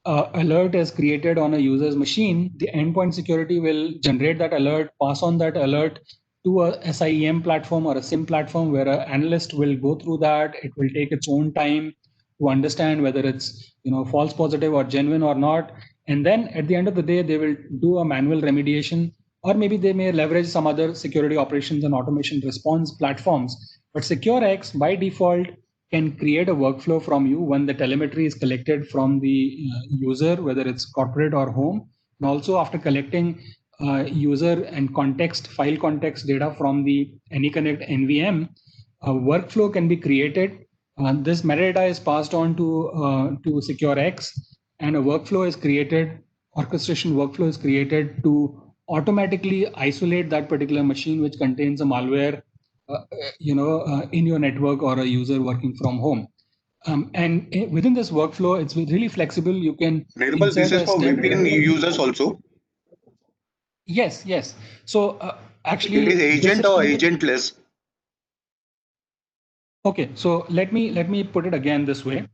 alert is created on a user's machine. The endpoint security will generate that alert, pass on that alert to a SIEM platform or a SIM platform, where an analyst will go through that. It will take its own time to understand whether it's false positive or genuine or not. And then at the end of the day, they will do a manual remediation, or maybe they may leverage some other security operations and automation response platforms. But SecureX by default can create a workflow from you when the telemetry is collected from the user, whether it's corporate or home. And also after collecting user and file context data from the AnyConnect NVM, a workflow can be created. This metadata is passed on to SecureX, and a workflow is created, orchestration workflow is created to automatically isolate that particular machine which contains a malware in your network or a user working from home. And within this workflow, it's really flexible. You can Nirmal, this is for VPN users also. Yes. So actually, it is agent or agentless. Okay, so let me put it again this way.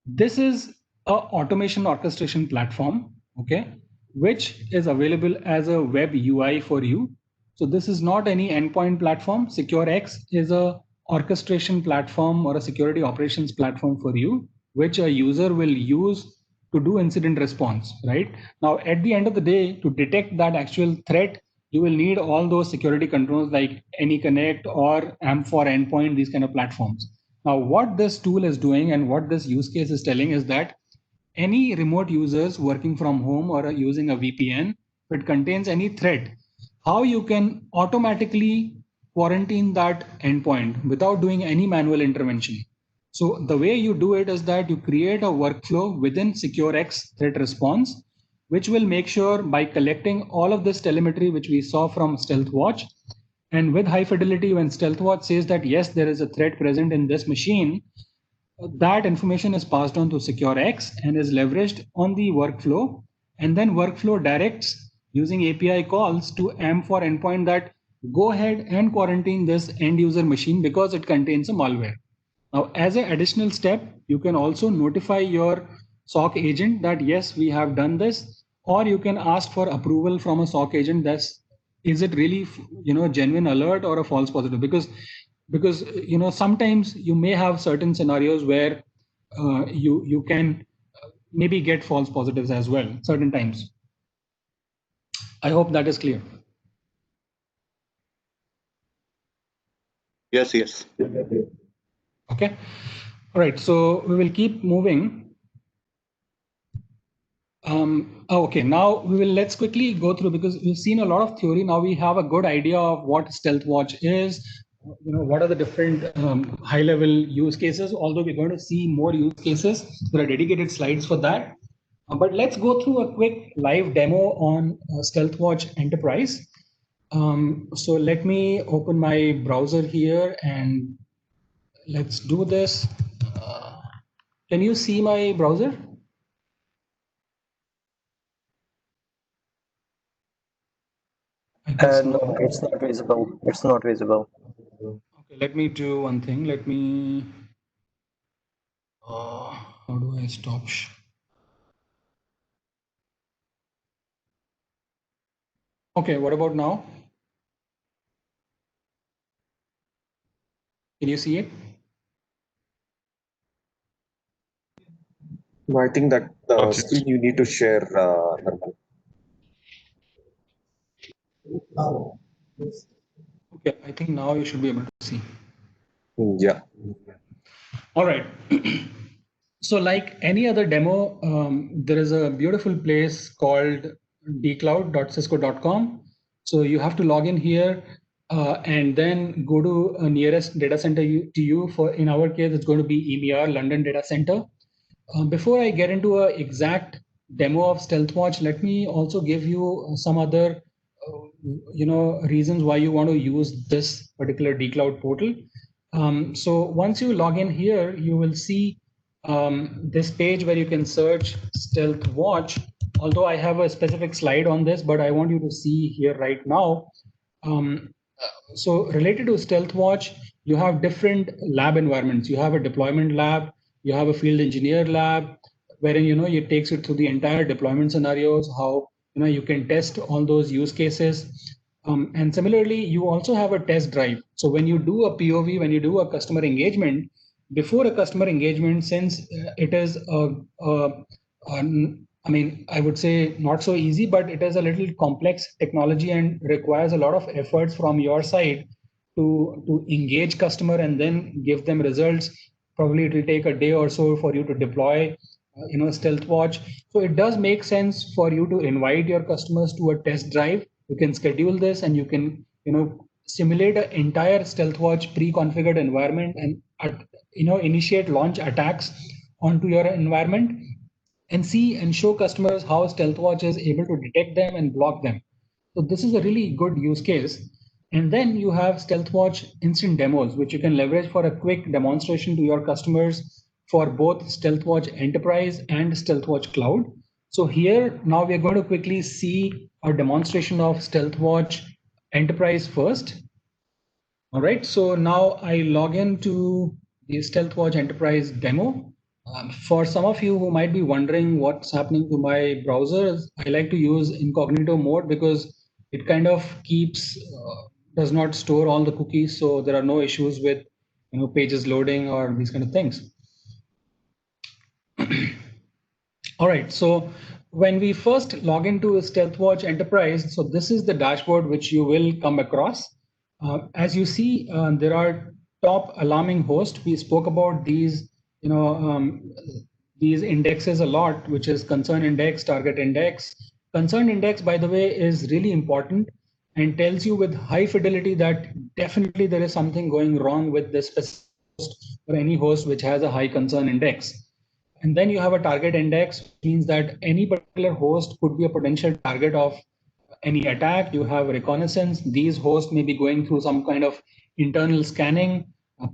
This is a automation orchestration platform, okay, which is available as a web UI for you. So this is not any endpoint platform. SecureX is a orchestration platform or a security operations platform for you, which a user will use to do incident response, right? Now, at the end of the day, to detect that actual threat, you will need all those security controls like AnyConnect or AMP for endpoint, these kind of platforms. Now, what this tool is doing and what this use case is telling is that any remote users working from home or using a VPN, if it contains any threat, how you can automatically quarantine that endpoint without doing any manual intervention. So the way you do it is that you create a workflow within SecureX threat response, which will make sure by collecting all of this telemetry, which we saw from Stealthwatch, and with high fidelity, when Stealthwatch says that, yes, there is a threat present in this machine, that information is passed on to SecureX and is leveraged on the workflow. And then workflow directs using API calls to AMP for endpoint that go ahead and quarantine this end user machine because it contains a malware. Now, as an additional step, you can also notify your SOC agent that, yes, we have done this, or you can ask for approval from a SOC agent that is it really genuine alert or a false positive, because sometimes you may have certain scenarios where you can maybe get false positives as well certain times. I hope that is clear. Yes, yes. Okay. All right. So we will keep moving. Okay, now let's quickly go through, because we've seen a lot of theory. Now we have a good idea of what Stealthwatch is, what are the different high-level use cases, although we're going to see more use cases. There are dedicated slides for that. But let's go through a quick live demo on Stealthwatch Enterprise. So let me open my browser here and let's do this. Can you see my browser? I guess No, not. it's not visible. It's not visible. Okay, let me do one thing. Let me, how do I stop? Okay, what about now? Can you see it? No, I think that the Okay. screen you need to share, Nirmal. Okay, I think now you should be able to see. Yeah. All right. So like any other demo, there is a beautiful place called dcloud.cisco.com. So you have to log in here and then go to a nearest data center to you. For in our case, it's going to be EMR London Data Center. Before I get into an exact demo of Stealthwatch, let me also give you some other reasons why you want to use this particular dcloud portal. So once you log in here, you will see this page where you can search Stealthwatch. Although I have a specific slide on this, but I want you to see here right now. Um, so related to Stealthwatch, you have different lab environments. You have a deployment lab, you have a field engineer lab, wherein it takes you through the entire deployment scenarios, how you can test all those use cases. And similarly, you also have a test drive. So when you do a POV, when you do a customer engagement, before a customer engagement, since it is I mean, I would say not so easy, but it is a little complex technology and requires a lot of efforts from your side to engage customer and then give them results. Probably it will take a day or so for you to deploy, Stealthwatch. So it does make sense for you to invite your customers to a test drive. You can schedule this and you can, simulate an entire Stealthwatch pre-configured environment and, initiate launch attacks onto your environment and see and show customers how Stealthwatch is able to detect them and block them. So this is a really good use case. And then you have Stealthwatch instant demos, which you can leverage for a quick demonstration to your customers for both Stealthwatch Enterprise and Stealthwatch Cloud. So here, now we're going to quickly see a demonstration of Stealthwatch Enterprise first. All right, so now I log into the Stealthwatch Enterprise demo. For some of you who might be wondering what's happening to my browser, I like to use incognito mode because it kind of does not store all the cookies, so there are no issues with pages loading or these kind of things. All right, so when we first log into Stealthwatch Enterprise, so this is the dashboard which you will come across. As you see, there are top alarming hosts. We spoke about these indexes a lot, which is concern index, target index. Concern index, by the way, is really important and tells you with high fidelity that definitely there is something going wrong with this specific host or any host which has a high concern index. And then you have a target index, which means that any particular host could be a potential target of any attack. You have reconnaissance. These hosts may be going through some kind of internal scanning,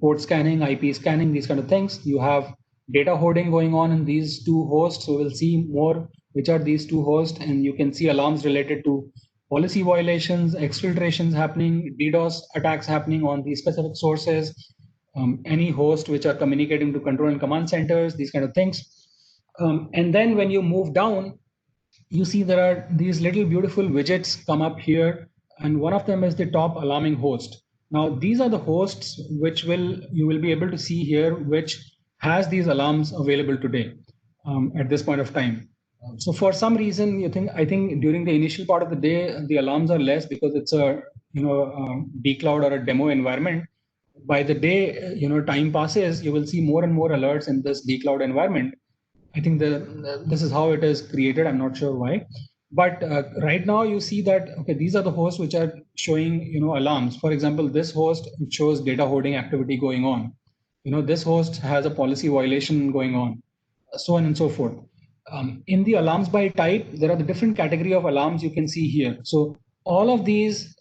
port scanning, IP scanning, these kind of things. You have data hoarding going on in these two hosts. So we'll see more which are these two hosts, and you can see alarms related to policy violations, exfiltrations happening, DDoS attacks happening on these specific sources, any host which are communicating to control and command centers, these kind of things. And then when you move down, you see there are these little beautiful widgets come up here, and one of them is the top alarming host. Now, these are the hosts which you will be able to see here, which has these alarms available today at this point of time. So for some reason, I think during the initial part of the day, the alarms are less because it's a decloud or a demo environment. By the day, time passes, you will see more and more alerts in this decloud environment. I think this is how it is created. I'm not sure why, but right now you see that okay, these are the hosts which are showing alarms. For example, this host shows data hoarding activity going on. This host has a policy violation going on, so on and so forth. In the alarms by type, there are the different category of alarms you can see here. So all of these,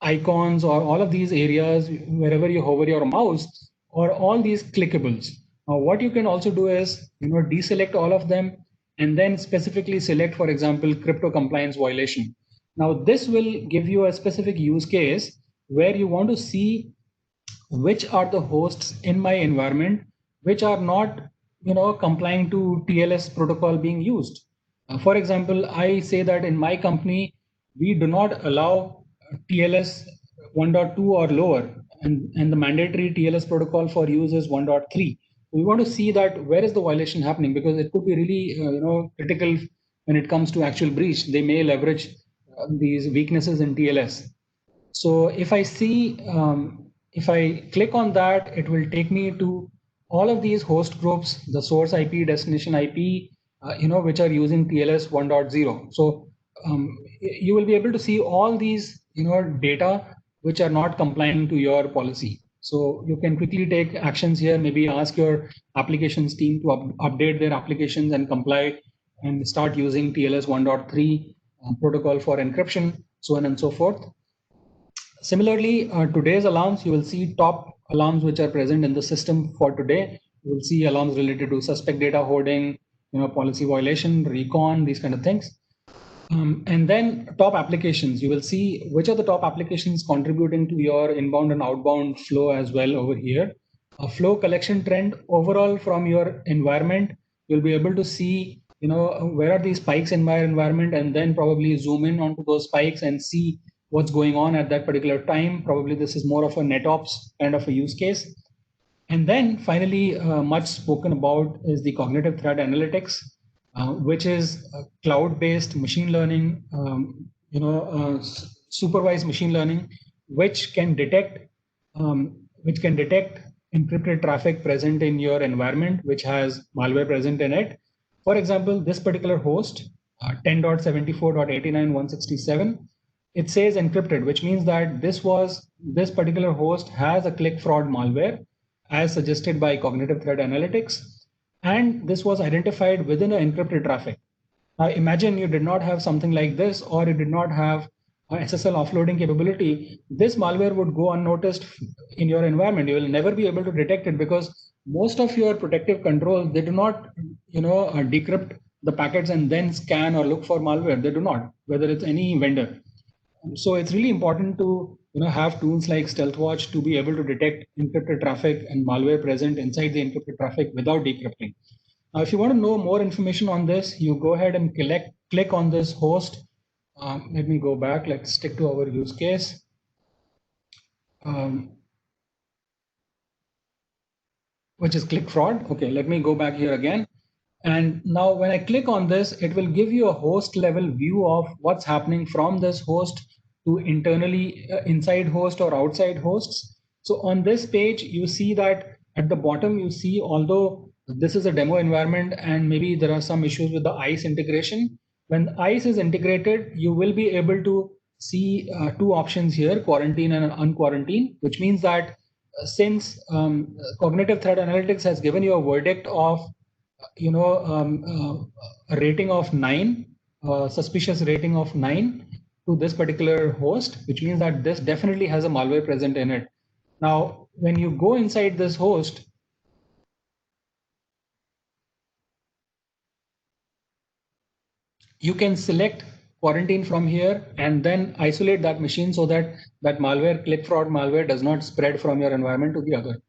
icons or all of these areas, wherever you hover your mouse, or all these clickables. Now, what you can also do is, deselect all of them and then specifically select, for example, crypto compliance violation. Now, this will give you a specific use case where you want to see which are the hosts in my environment which are not complying to TLS protocol being used. For example, I say that in my company we do not allow TLS 1.2 or lower, and the mandatory TLS protocol for use is 1.3. We want to see that where is the violation happening, because it could be really critical when it comes to actual breach. They may leverage these weaknesses in TLS. So if I click on that, it will take me to all of these host groups, the source IP, destination IP, which are using TLS 1.0. So you will be able to see all these, data which are not complying to your policy. So you can quickly take actions here, maybe ask your applications team to update their applications and comply and start using TLS 1.3 protocol for encryption, so on and so forth. Similarly, today's alarms, you will see top alarms which are present in the system for today. You will see alarms related to suspect data hoarding, policy violation, recon, these kind of things. And then top applications, you will see which are the top applications contributing to your inbound and outbound flow as well over here. A flow collection trend overall from your environment, you'll be able to see, where are these spikes in my environment, and then probably zoom in onto those spikes and see what's going on at that particular time. Probably this is more of a NetOps kind of a use case. And then finally, much spoken about is the cognitive threat analytics, which is cloud-based machine learning, supervised machine learning, which can detect encrypted traffic present in your environment, which has malware present in it. For example, this particular host, 10.74.89.167, it says encrypted, which means that this particular host has a click fraud malware, as suggested by cognitive threat analytics, and this was identified within an encrypted traffic. Now imagine you did not have something like this, or you did not have SSL offloading capability. This malware would go unnoticed in your environment. You will never be able to detect it because most of your protective controls, they do not decrypt the packets and then scan or look for malware. They do not, whether it's any vendor. So it's really important to have tools like Stealthwatch to be able to detect encrypted traffic and malware present inside the encrypted traffic without decrypting. Now, if you want to know more information on this, you go ahead and click on this host. Let me go back. Let's stick to our use case. Which is click fraud. Okay, let me go back here again. And now when I click on this, it will give you a host level view of what's happening from this host to internally inside host or outside hosts. So on this page, you see that at the bottom, you see, although this is a demo environment and maybe there are some issues with the ICE integration, when ICE is integrated, you will be able to see two options here, quarantine and unquarantine, which means that since cognitive threat analytics has given you a verdict of a rating of 9, suspicious rating of 9 to this particular host, which means that this definitely has a malware present in it. Now, when you go inside this host, you can select quarantine from here and then isolate that machine so that that malware, click fraud malware, does not spread from your environment to the other.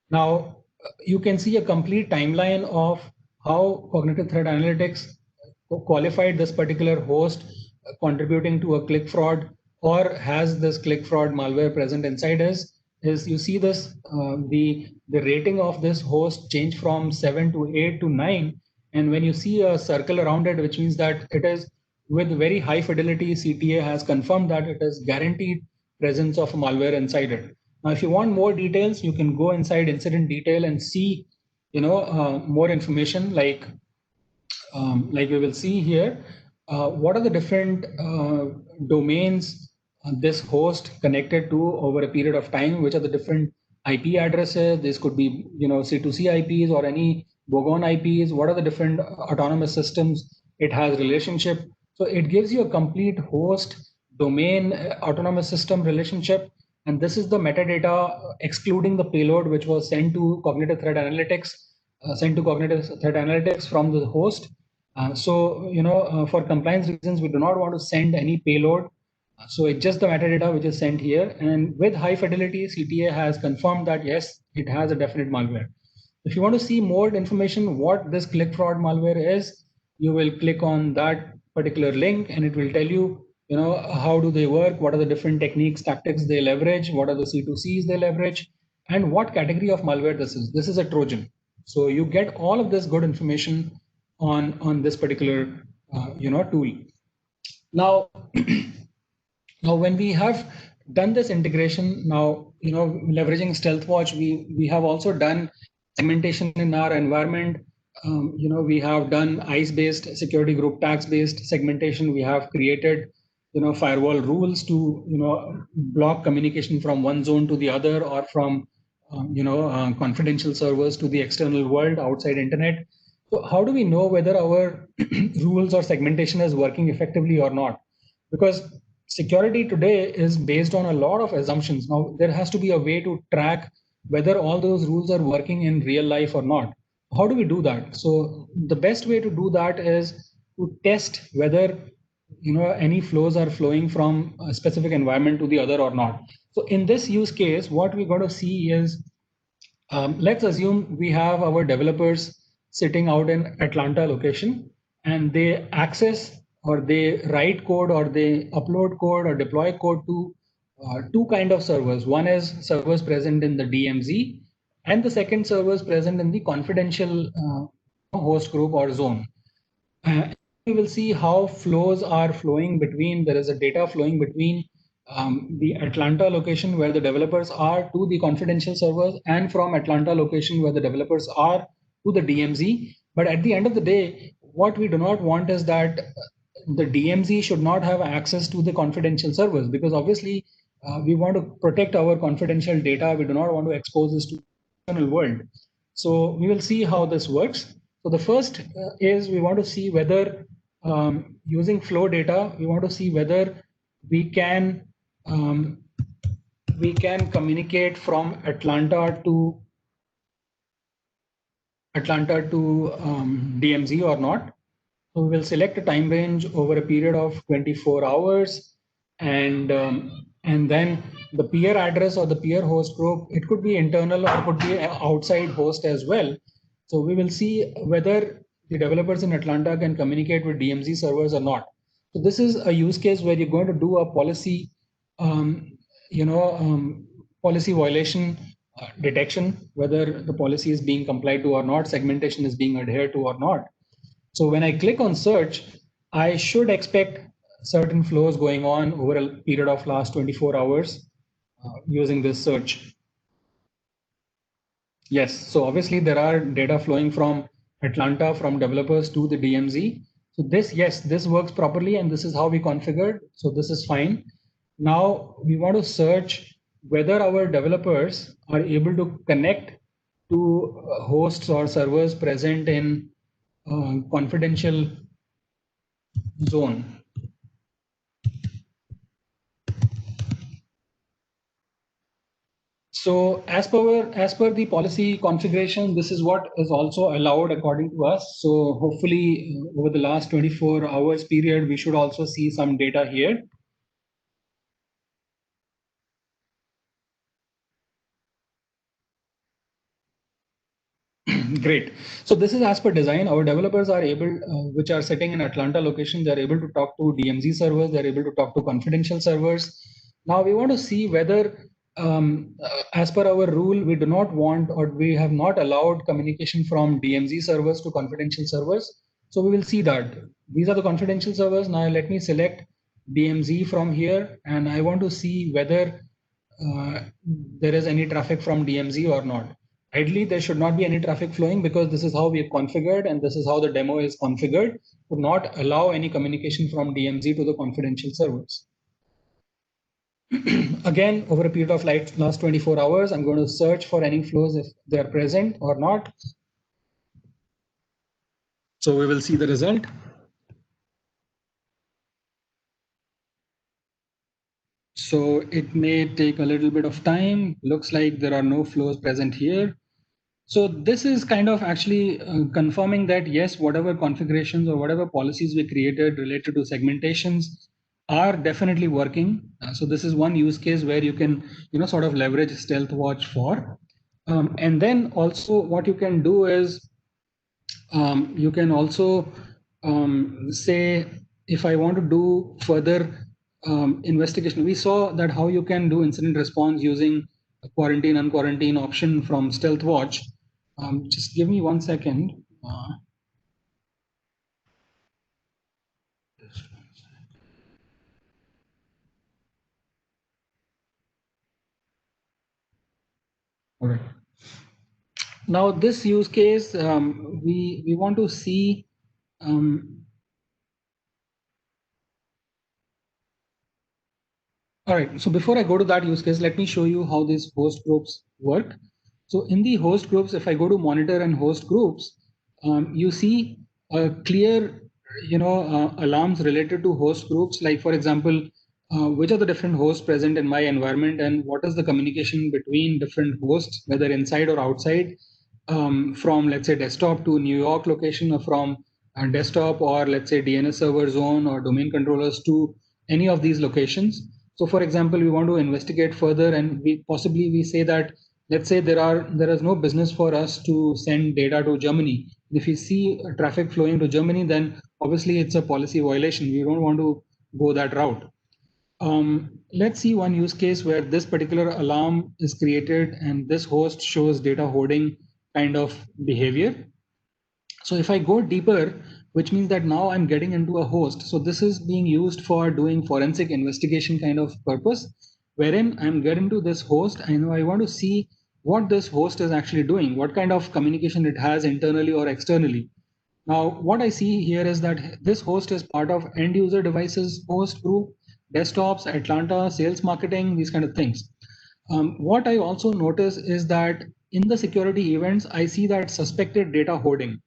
Now, you can see a complete timeline of how cognitive threat analytics qualified this particular host contributing to a click fraud or has this click fraud malware present inside is you see this the rating of this host change from 7 to 8 to 9, And when you see a circle around it, which means that it is with very high fidelity, CTA has confirmed that it is guaranteed presence of malware inside it. Now, if you want more details, you can go inside incident detail and see, more information like we will see here, what are the different domains this host connected to over a period of time, which are the different IP addresses. This could be, C2C IPs or any Bogon IPs. What are the different autonomous systems it has relationship? So it gives you a complete host domain autonomous system relationship. And this is the metadata excluding the payload, which was sent to cognitive threat analytics, from the host. For compliance reasons, we do not want to send any payload. So it's just the metadata which is sent here. And with high fidelity, CTA has confirmed that, yes, it has a definite malware. If you want to see more information, what this click fraud malware is, you will click on that particular link and it will tell you, how do they work? What are the different techniques, tactics they leverage? What are the C2Cs they leverage? And what category of malware this is. This is a Trojan. So you get all of this good information on this particular tool. Now, now when we have done this integration, now leveraging Stealthwatch, we have also done segmentation in our environment. We have done ICE-based security group tags-based segmentation. We have created firewall rules to block communication from one zone to the other, or from confidential servers to the external world outside internet. So how do we know whether our rules or segmentation is working effectively or not? Because security today is based on a lot of assumptions. Now, there has to be a way to track whether all those rules are working in real life or not. How do we do that? So the best way to do that is to test whether any flows are flowing from a specific environment to the other or not. So in this use case, what we're going to see is, let's assume we have our developers sitting out in Atlanta location, and they access or they write code or they upload code or deploy code to two kind of servers. One is servers present in the DMZ, and the second servers present in the confidential host group or zone. We will see how flows are flowing between, there is a data flowing between the Atlanta location where the developers are to the confidential servers, and from Atlanta location where the developers are to the DMZ. But at the end of the day, what we do not want is that the DMZ should not have access to the confidential servers, because obviously we want to protect our confidential data. We do not want to expose this to the external world. So we will see how this works. So the first is we want to see whether using flow data, we want to see whether we can communicate from Atlanta to DMZ or not. So we will select a time range over a period of 24 hours, and then the peer address or the peer host group, it could be internal or could be an outside host as well. So we will see whether the developers in Atlanta can communicate with DMZ servers or not. So this is a use case where you're going to do a policy, policy violation detection, whether the policy is being complied to or not, segmentation is being adhered to or not. So when I click on search, I should expect certain flows going on over a period of last 24 hours using this search. Yes, so obviously there are data flowing from Atlanta, from developers to the DMZ. So this, yes, this works properly, and this is how we configured. So this is fine. Now we want to search whether our developers are able to connect to hosts or servers present in confidential zone. So as per the policy configuration, this is what is also allowed according to us. So hopefully over the last 24 hours period, we should also see some data here. Great. So this is as per design. Our developers are able, which are sitting in Atlanta location, they're able to talk to DMZ servers, they're able to talk to confidential servers. Now we want to see whether as per our rule, we do not want, or we have not allowed communication from DMZ servers to confidential servers. So we will see that these are the confidential servers. Now let me select DMZ from here, and I want to see whether there is any traffic from DMZ or not. Ideally, there should not be any traffic flowing because this is how we have configured, and this is how the demo is configured to not allow any communication from DMZ to the confidential servers. Again, over a period of last 24 hours, I'm going to search for any flows if they are present or not. So we will see the result. So it may take a little bit of time. Looks like there are no flows present here. So this is kind of actually confirming that yes, whatever configurations or whatever policies we created related to segmentations are definitely working. So this is one use case where you can, sort of leverage Stealthwatch for. And then also what you can do is you can also say, if I want to do further investigation, we saw that how you can do incident response using a quarantine, unquarantine option from Stealthwatch. Just give me 1 second. All right. Now this use case, we want to see all right, so before I go to that use case, let me show you how these host groups work. So in the host groups, if I go to monitor and host groups, you see a clear, alarms related to host groups. Like for example, which are the different hosts present in my environment and what is the communication between different hosts, whether inside or outside, from let's say desktop to New York location, or from desktop or let's say DNS server zone or domain controllers to any of these locations. So for example, we want to investigate further and we say that, let's say there is no business for us to send data to Germany. If we see traffic flowing to Germany, then obviously it's a policy violation. We don't want to go that route. Let's see one use case where this particular alarm is created and this host shows data hoarding kind of behavior. So if I go deeper, which means that now I'm getting into a host. So this is being used for doing forensic investigation kind of purpose, wherein I'm getting to this host. I know I want to see what this host is actually doing, what kind of communication it has internally or externally. Now, what I see here is that this host is part of end user devices host group, desktops, Atlanta, sales marketing, these kind of things. What I also notice is that in the security events, I see that suspected data hoarding.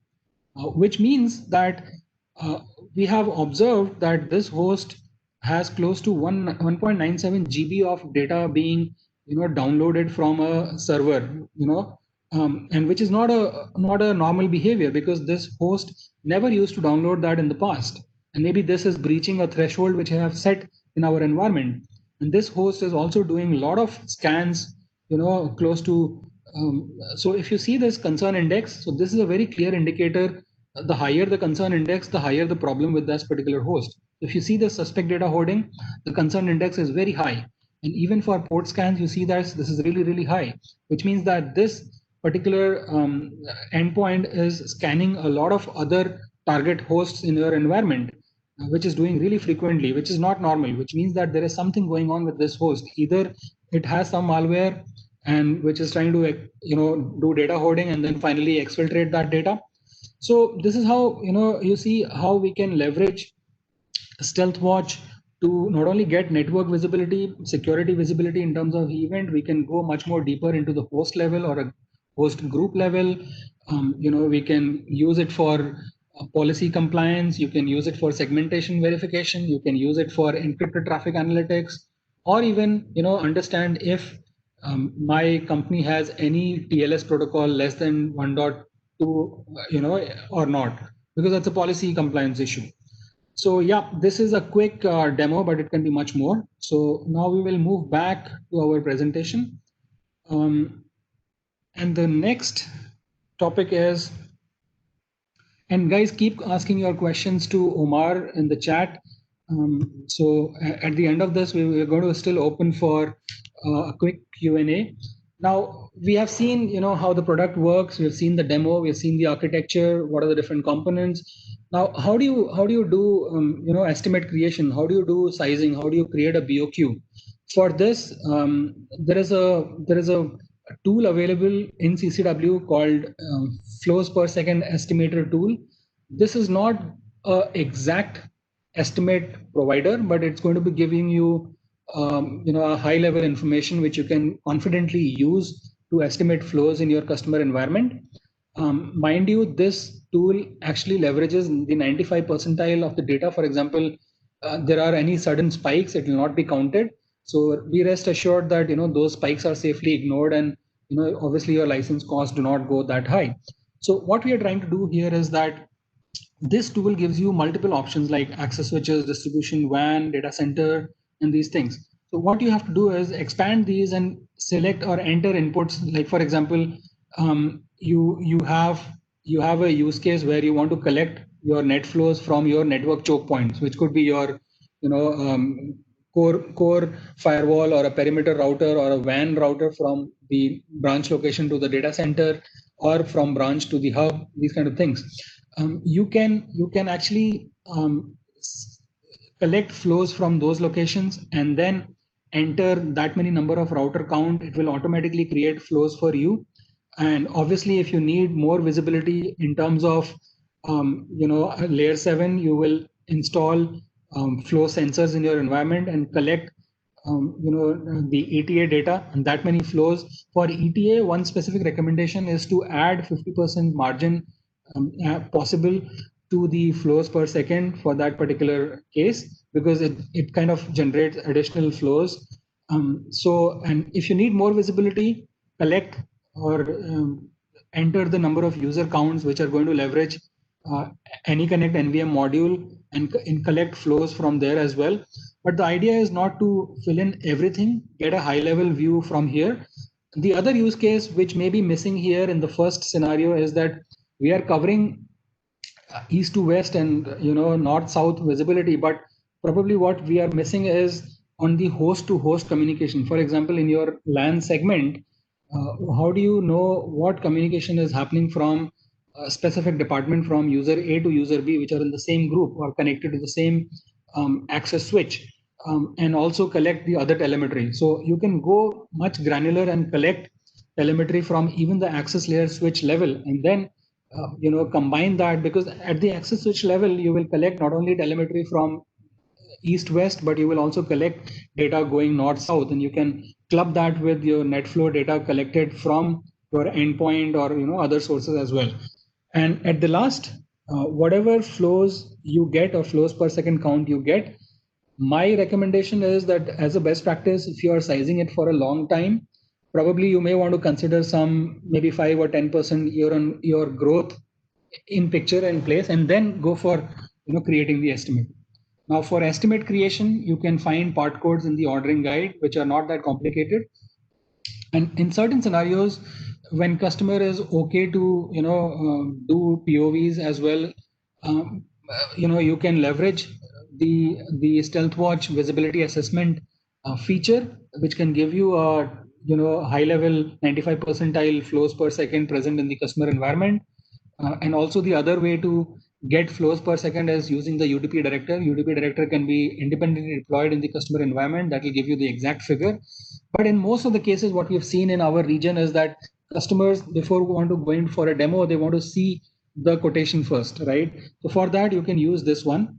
Which means that we have observed that this host has close to 1.97 GB of data being downloaded from a server, and which is not a normal behavior because this host never used to download that in the past. And maybe this is breaching a threshold which I have set in our environment. And this host is also doing a lot of scans, close to so if you see this concern index, so this is a very clear indicator. The higher the concern index, the higher the problem with this particular host. If you see the suspect data hoarding, the concern index is very high. And even for port scans, you see that this is really, really high, which means that this particular endpoint is scanning a lot of other target hosts in your environment, which is doing really frequently, which is not normal, which means that there is something going on with this host. Either it has some malware and which is trying to do data hoarding and then finally exfiltrate that data. So this is how you see how we can leverage Stealthwatch to not only get network visibility, security visibility in terms of event. We can go much more deeper into the host level or a host group level. We can use it for policy compliance. You can use it for segmentation verification. You can use it for encrypted traffic analytics, or even understand if my company has any TLS protocol less than 1.2, or not, because that's a policy compliance issue. So yeah, this is a quick demo, but it can be much more. So now we will move back to our presentation. And the next topic is, and guys, keep asking your questions to Omar in the chat. So at the end of this, we're going to still open for a quick Q&A. Now we have seen, how the product works. We've seen the demo. We've seen the architecture. What are the different components? Now, how do you do estimate creation? How do you do sizing? How do you create a BOQ? For this, there is a tool available in CCW called flows per second estimator tool. This is not a exact estimate provider, but it's going to be giving you a high level information which you can confidently use to estimate flows in your customer environment. Mind you, this tool actually leverages the 95 percentile of the data. For example, there are any sudden spikes, it will not be counted. So be rest assured that those spikes are safely ignored, and obviously your license costs do not go that high. So what we are trying to do here is that this tool gives you multiple options like access switches, distribution, WAN, data center, and these things. So what you have to do is expand these and select or enter inputs. Like for example, you have a use case where you want to collect your net flows from your network choke points, which could be your core firewall or a perimeter router or a WAN router from the branch location to the data center, or from branch to the hub, these kind of things. You can actually collect flows from those locations and then enter that many number of router count. It will automatically create flows for you. And obviously, if you need more visibility in terms of layer 7, you will install flow sensors in your environment and collect the ETA data and that many flows. For ETA, one specific recommendation is to add 50% margin possible to the flows per second for that particular case, because it kind of generates additional flows. And if you need more visibility, collect or enter the number of user counts which are going to leverage AnyConnect NVM module and collect flows from there as well. But the idea is not to fill in everything, get a high level view from here. The other use case which may be missing here in the first scenario is that we are covering east to west and north south visibility, but probably what we are missing is on the host to host communication. For example, in your LAN segment, how do you know what communication is happening from a specific department, from user A to user B, which are in the same group or connected to the same access switch, and also collect the other telemetry. So you can go much granular and collect telemetry from even the access layer switch level, and then combine that, because at the access switch level, you will collect not only telemetry from east west, but you will also collect data going north south, and you can club that with your net flow data collected from your endpoint or other sources as well. And at the last, whatever flows you get or flows per second count you get, my recommendation is that as a best practice, if you are sizing it for a long time, probably you may want to consider some maybe 5 or 10% year-on-year growth in picture and place, and then go for creating the estimate. Now for estimate creation, you can find part codes in the ordering guide, which are not that complicated. And in certain scenarios, when customer is okay to do POVs as well, you can leverage the Stealthwatch visibility assessment feature, which can give you a high level 95 percentile flows per second present in the customer environment. And also the other way to get flows per second is using the UDP director. UDP director can be independently deployed in the customer environment. That will give you the exact figure. But in most of the cases, what we've seen in our region is that customers, before we want to go in for a demo, they want to see the quotation first, right? So for that, you can use this one,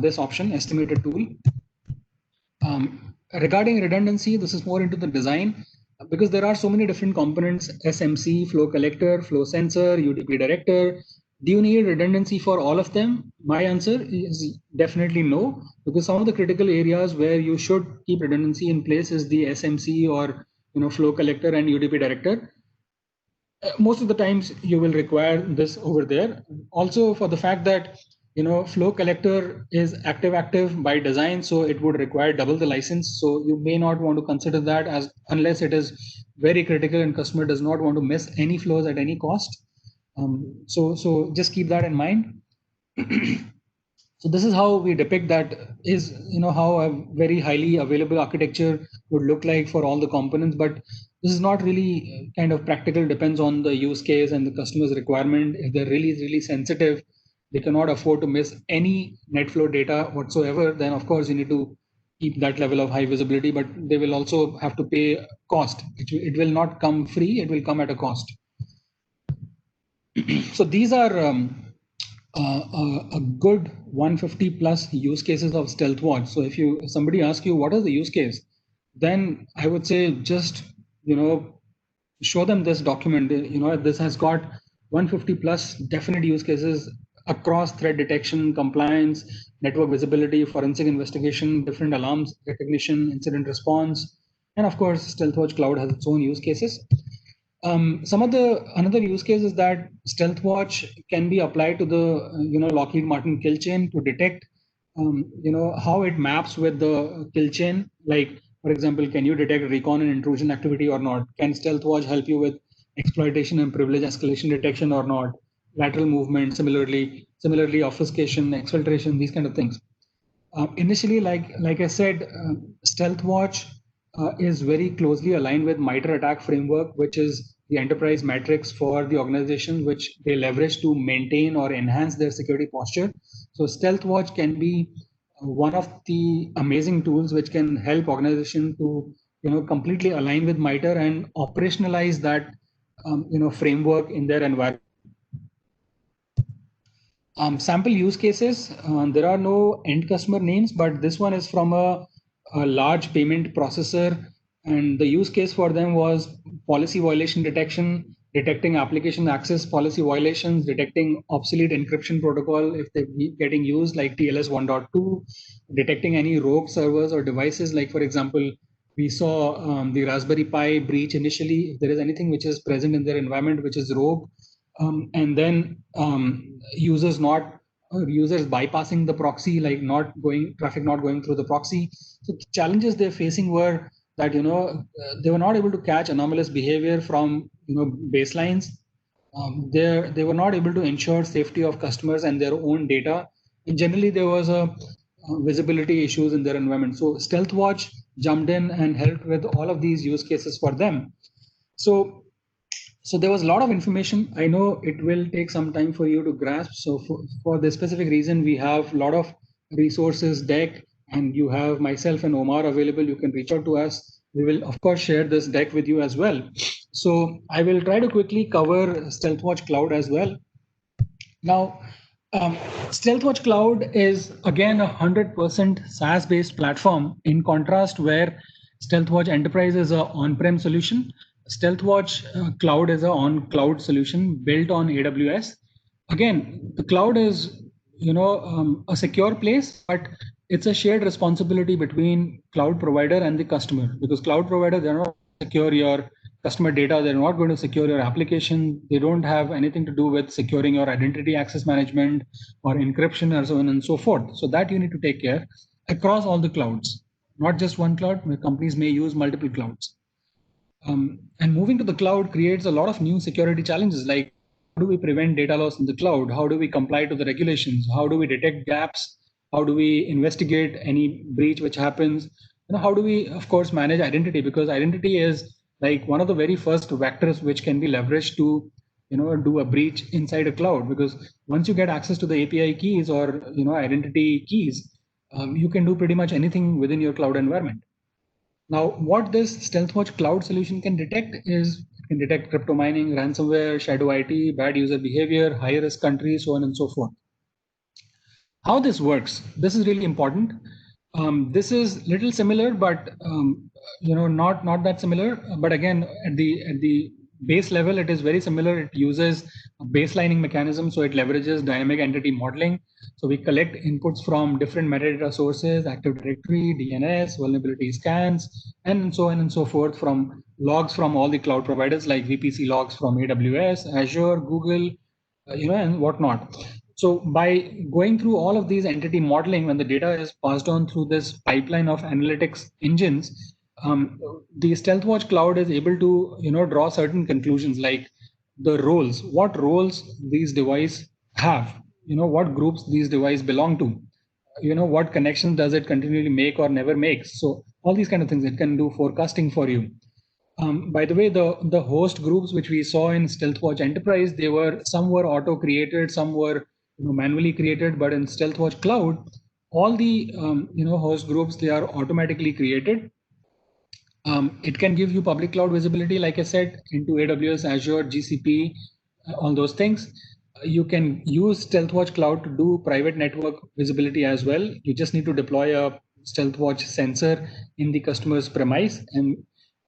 this option, estimated tool. Regarding redundancy, this is more into the design, because there are so many different components: SMC, flow collector, flow sensor, UDP director. Do you need redundancy for all of them? My answer is definitely no, because some of the critical areas where you should keep redundancy in place is the SMC or flow collector and UDP director. Most of the times you will require this over there. Also, for the fact that flow collector is active by design, so it would require double the license. So you may not want to consider that, as unless it is very critical and customer does not want to miss any flows at any cost. So just keep that in mind. So this is how we depict that is, how a very highly available architecture would look like for all the components. But this is not really kind of practical, depends on the use case and the customer's requirement. If they're really, really sensitive, they cannot afford to miss any net flow data whatsoever, then of course you need to keep that level of high visibility, but they will also have to pay cost. It will not come free, it will come at a cost. So these are a good 150 plus use cases of Stealthwatch. So if somebody asks you what is the use case, then I would say just show them this document. This has got 150 plus definite use cases across threat detection, compliance, network visibility, forensic investigation, different alarms recognition, incident response, and of course Stealthwatch Cloud has its own use cases. Another use case is that Stealthwatch can be applied to the Lockheed Martin kill chain to detect how it maps with the kill chain. Like for example, can you detect recon and intrusion activity or not? Can Stealthwatch help you with exploitation and privilege escalation detection or not? Lateral movement, similarly obfuscation, exfiltration, these kind of things. Initially, like I said, Stealthwatch is very closely aligned with MITRE ATT&CK framework, which is the enterprise metrics for the organization, which they leverage to maintain or enhance their security posture. So Stealthwatch can be one of the amazing tools which can help organization to completely align with MITRE and operationalize that framework in their environment. Sample use cases, there are no end customer names, but this one is from a large payment processor. And the use case for them was policy violation detection, detecting application access policy violations, detecting obsolete encryption protocol if they're getting used like TLS 1.2, detecting any rogue servers or devices. Like for example, we saw the Raspberry Pi breach initially. If there is anything which is present in their environment which is rogue, and then users bypassing the proxy, like traffic not going through the proxy. So the challenges they're facing were that they were not able to catch anomalous behavior from baselines. They were not able to ensure safety of customers and their own data. And generally, there was a visibility issues in their environment. So Stealthwatch jumped in and helped with all of these use cases for them. So there was a lot of information. I know it will take some time for you to grasp. So for this specific reason, we have a lot of resources deck, and you have myself and Omar available. You can reach out to us. We will of course share this deck with you as well. So I will try to quickly cover Stealthwatch Cloud as well. Now, Stealthwatch Cloud is again 100% SaaS-based platform. In contrast, where Stealthwatch Enterprise is an on-prem solution, Stealthwatch Cloud is an on-cloud solution built on AWS. Again, the cloud is a secure place, but it's a shared responsibility between cloud provider and the customer, because cloud provider, they're not secure your customer data, they're not going to secure your application, they don't have anything to do with securing your identity access management or encryption or so on and so forth. So that you need to take care across all the clouds, not just one cloud. Companies may use multiple clouds. And moving to the cloud creates a lot of new security challenges, like how do we prevent data loss in the cloud? How do we comply to the regulations? How do we detect gaps? How do we investigate any breach which happens? How do we, of course, manage identity? Because identity is like one of the very first vectors which can be leveraged to do a breach inside a cloud. Because once you get access to the API keys or identity keys, you can do pretty much anything within your cloud environment. Now, what this Stealthwatch Cloud solution can detect is it can detect crypto mining, ransomware, shadow IT, bad user behavior, high risk countries, so on and so forth. How this works, this is really important. This is little similar, but not that similar. But again, at the base level, it is very similar. It uses a baselining mechanism, so it leverages dynamic entity modeling. So we collect inputs from different metadata sources, Active Directory, DNS, vulnerability scans, and so on and so forth, from logs from all the cloud providers like VPC logs from AWS, Azure, Google, and whatnot. So by going through all of these entity modeling, when the data is passed on through this pipeline of analytics engines, the Stealthwatch Cloud is able to draw certain conclusions, like the roles, what roles these devices have, what groups these devices belong to. what connections does it continually make or never makes. So all these kind of things, it can do forecasting for you. By the way, the host groups which we saw in Stealthwatch Enterprise, some were auto created, some were manually created, but in Stealthwatch Cloud, all the host groups, they are automatically created. It can give you public cloud visibility, like I said, into AWS, Azure, GCP, all those things. You can use Stealthwatch Cloud to do private network visibility as well. You just need to deploy a Stealthwatch sensor in the customer's premise and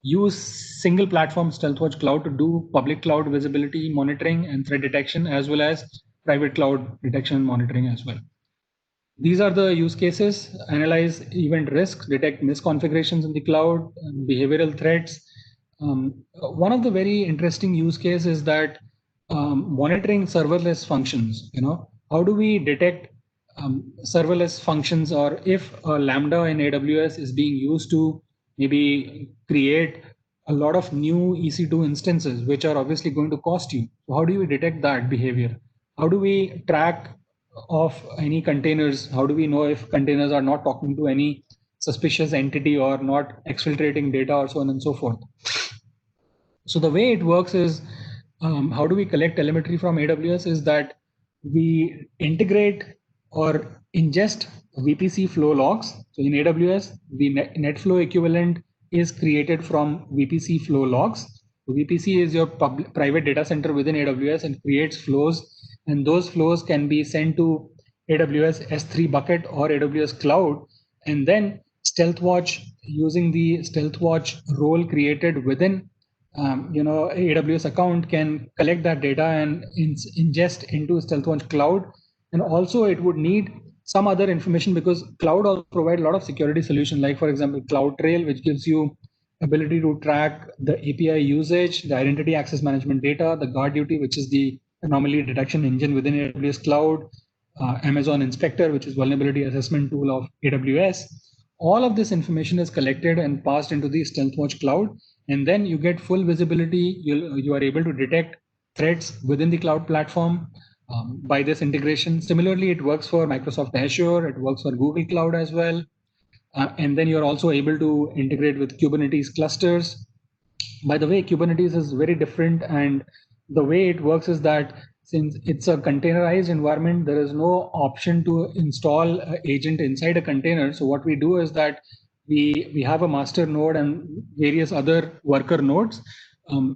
use single platform Stealthwatch Cloud to do public cloud visibility monitoring and threat detection, as well as private cloud detection and monitoring as well. These are the use cases: analyze event risks, detect misconfigurations in the cloud, behavioral threats. One of the very interesting use cases is that monitoring serverless functions. How do we detect serverless functions, or if a Lambda in AWS is being used to maybe create a lot of new EC2 instances, which are obviously going to cost you. So how do you detect that behavior? How do we track of any containers? How do we know if containers are not talking to any suspicious entity or not exfiltrating data, or so on and so forth? So the way it works is, how do we collect telemetry from AWS is that we integrate or ingest VPC flow logs. So in AWS, the NetFlow equivalent is created from VPC flow logs. So VPC is your private data center within AWS and creates flows, and those flows can be sent to AWS S3 bucket or AWS cloud, and then Stealthwatch, using the Stealthwatch role created within AWS account, can collect that data and ingest into Stealthwatch cloud. And also it would need some other information, because cloud also provide a lot of security solutions, like for example CloudTrail, which gives you ability to track the API usage, the identity access management data, the guard duty, which is the anomaly detection engine within AWS cloud, Amazon Inspector, which is vulnerability assessment tool of AWS. All of this information is collected and passed into the Stealthwatch cloud, and then you get full visibility. You are able to detect threats within the cloud platform by this integration. Similarly, it works for Microsoft Azure, it works for Google Cloud as well. And then you're also able to integrate with Kubernetes clusters. By the way, Kubernetes is very different, and the way it works is that since it's a containerized environment, there is no option to install an agent inside a container. So what we do is that we have a master node and various other worker nodes.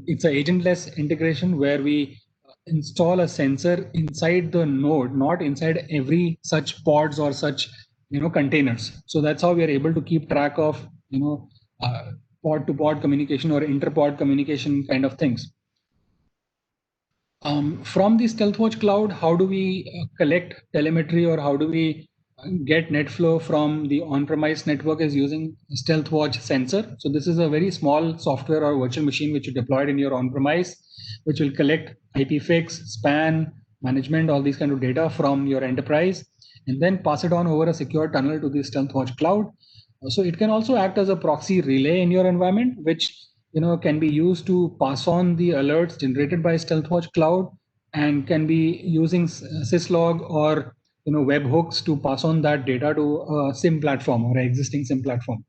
It's an agentless integration where we install a sensor inside the node, not inside every such pods or such containers. So that's how we are able to keep track of pod to pod communication or inter-pod communication kind of things. From the Stealthwatch cloud, how do we collect telemetry, or how do we get NetFlow from the on-premise network, is using Stealthwatch sensor. So this is a very small software or virtual machine which you deployed in your on-premise, which will collect IPFix, span, management, all these kind of data from your enterprise, and then pass it on over a secure tunnel to the Stealthwatch cloud. So it can also act as a proxy relay in your environment, which can be used to pass on the alerts generated by Stealthwatch cloud, and can be using syslog or webhooks to pass on that data to a SIM platform or an existing SIM platform.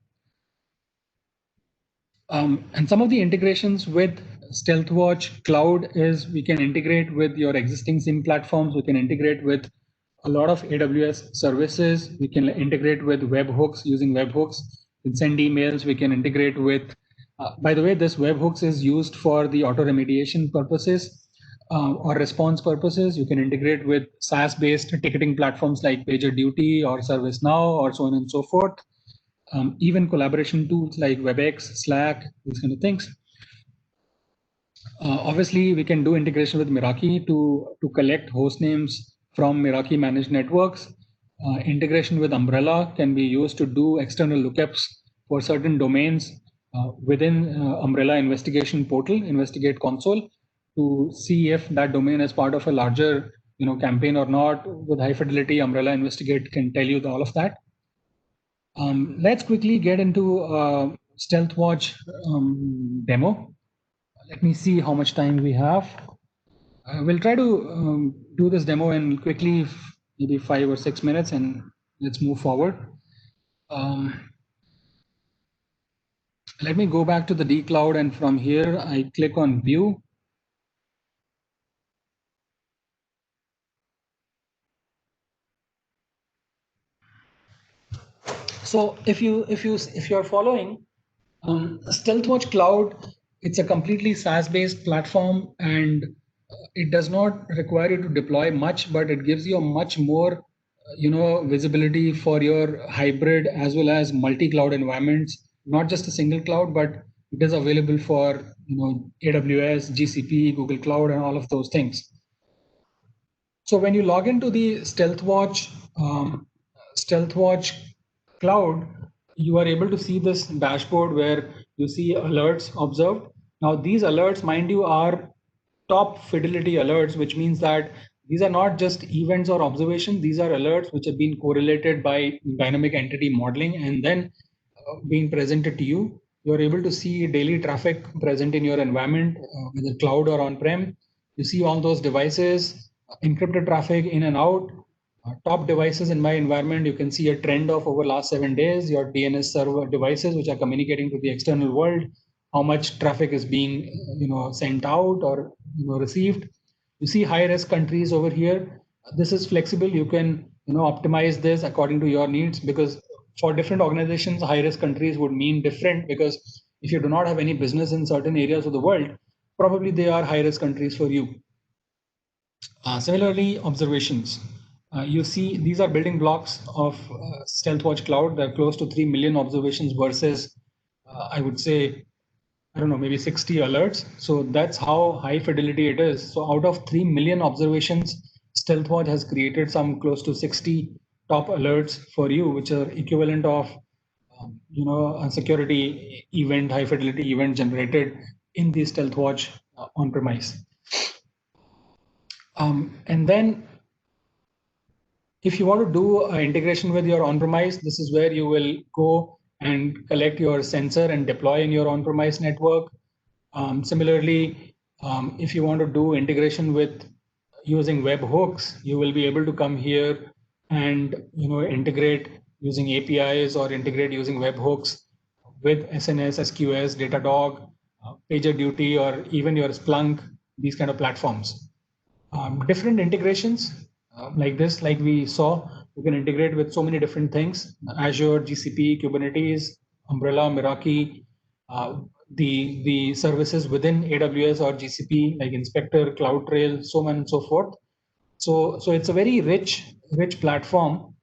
And some of the integrations with Stealthwatch cloud is we can integrate with your existing SIM platforms. We can integrate with a lot of AWS services. We can integrate with webhooks, using webhooks. We can send emails. We can integrate with, by the way, this webhooks is used for the auto remediation purposes or response purposes. You can integrate with SaaS-based ticketing platforms like PagerDuty or ServiceNow or so on and so forth. Even collaboration tools like WebEx, Slack, these kind of things. Obviously, we can do integration with Meraki to collect host names from Meraki managed networks. Integration with Umbrella can be used to do external lookups for certain domains within Umbrella investigation portal, Investigate console, to see if that domain is part of a larger campaign or not. With high fidelity, Umbrella Investigate can tell you all of that. Let's quickly get into Stealthwatch demo. Let me see how much time we have. We'll try to do this demo in quickly, maybe 5 or 6 minutes, and let's move forward. Let me go back to the D cloud, and from here I click on view. So if you're following Stealthwatch Cloud, it's a completely SaaS-based platform, and it does not require you to deploy much, but it gives you a much more visibility for your hybrid as well as multi-cloud environments. Not just a single cloud, but it is available for AWS, GCP, Google Cloud, and all of those things. So when you log into the Stealthwatch Cloud, you are able to see this dashboard where you see alerts observed. Now these alerts, mind you, are top fidelity alerts, which means that these are not just events or observations. These are alerts which have been correlated by dynamic entity modeling and then being presented to you. You're able to see daily traffic present in your environment, whether cloud or on-prem. You see all those devices, encrypted traffic in and out, top devices in my environment. You can see a trend of over last 7 days, your DNS server devices, which are communicating to the external world, how much traffic is being sent out or received. You see high risk countries over here. This is flexible. You can optimize this according to your needs, because for different organizations, high risk countries would mean different, because if you do not have any business in certain areas of the world, probably they are high risk countries for you. Similarly, observations. You see, these are building blocks of Stealthwatch Cloud. There are close to 3 million observations versus, I would say, I don't know, maybe 60 alerts. So that's how high fidelity it is. So out of 3 million observations, Stealthwatch has created some close to 60 top alerts for you, which are equivalent of, a security event, high fidelity event generated in the Stealthwatch on-premise. And then if you want to do an integration with your on-premise, this is where you will go and collect your sensor and deploy in your on-premise network. Similarly, if you want to do integration with using webhooks, you will be able to come here and integrate using APIs or integrate using webhooks with SNS, SQS, Datadog, PagerDuty, or even your Splunk, these kind of platforms. Different integrations like this, like we saw, you can integrate with so many different things: Azure, GCP, Kubernetes, Umbrella, Meraki, the services within AWS or GCP, like Inspector, CloudTrail, so on and so forth. So it's a very rich platform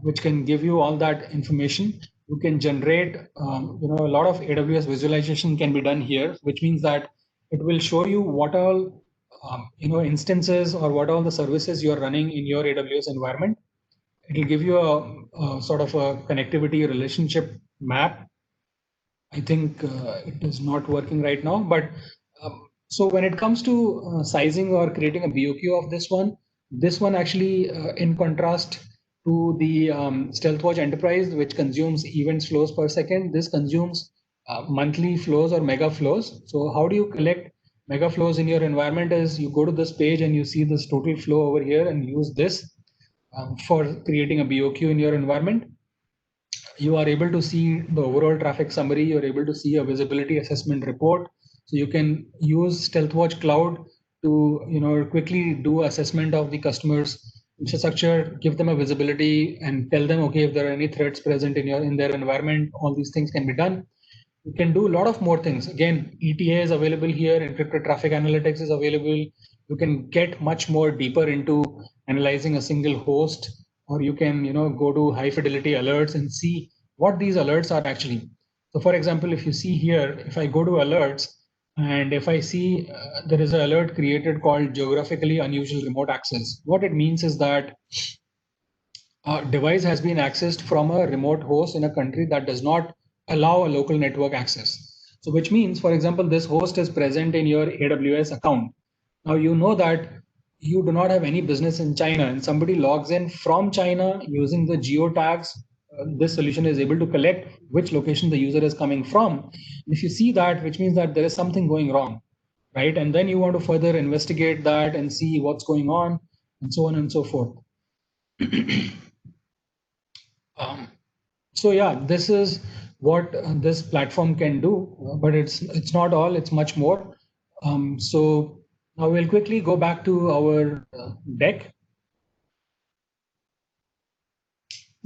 which can give you all that information. You can generate, a lot of AWS visualization can be done here, which means that it will show you what all instances or what all the services you're running in your AWS environment. It will give you a sort of a connectivity relationship map. I think it is not working right now, but so when it comes to sizing or creating a BOQ of this one actually, in contrast to the Stealthwatch Enterprise, which consumes events flows per second, this consumes monthly flows or mega flows. So how do you collect mega flows in your environment? Is you go to this page and you see this total flow over here and use this for creating a BOQ in your environment. You are able to see the overall traffic summary. You're able to see a visibility assessment report. So you can use Stealthwatch Cloud to quickly do assessment of the customer's infrastructure, give them a visibility, and tell them, okay, if there are any threats present in their environment, all these things can be done. You can do a lot of more things. Again, ETA is available here. Encrypted traffic analytics is available. You can get much more deeper into analyzing a single host, or you can go to high fidelity alerts and see what these alerts are actually. So for example, if you see here, if I go to alerts and if I see there is an alert created called geographically unusual remote access, what it means is that a device has been accessed from a remote host in a country that does not allow a local network access. So which means, for example, this host is present in your AWS account. Now you know that you do not have any business in China, and somebody logs in from China using the geo tags. This solution is able to collect which location the user is coming from. If you see that, which means that there is something going wrong, right? And then you want to further investigate that and see what's going on, and so on and so forth. So yeah, this is what this platform can do, but it's not all, it's much more. So now we'll quickly go back to our deck.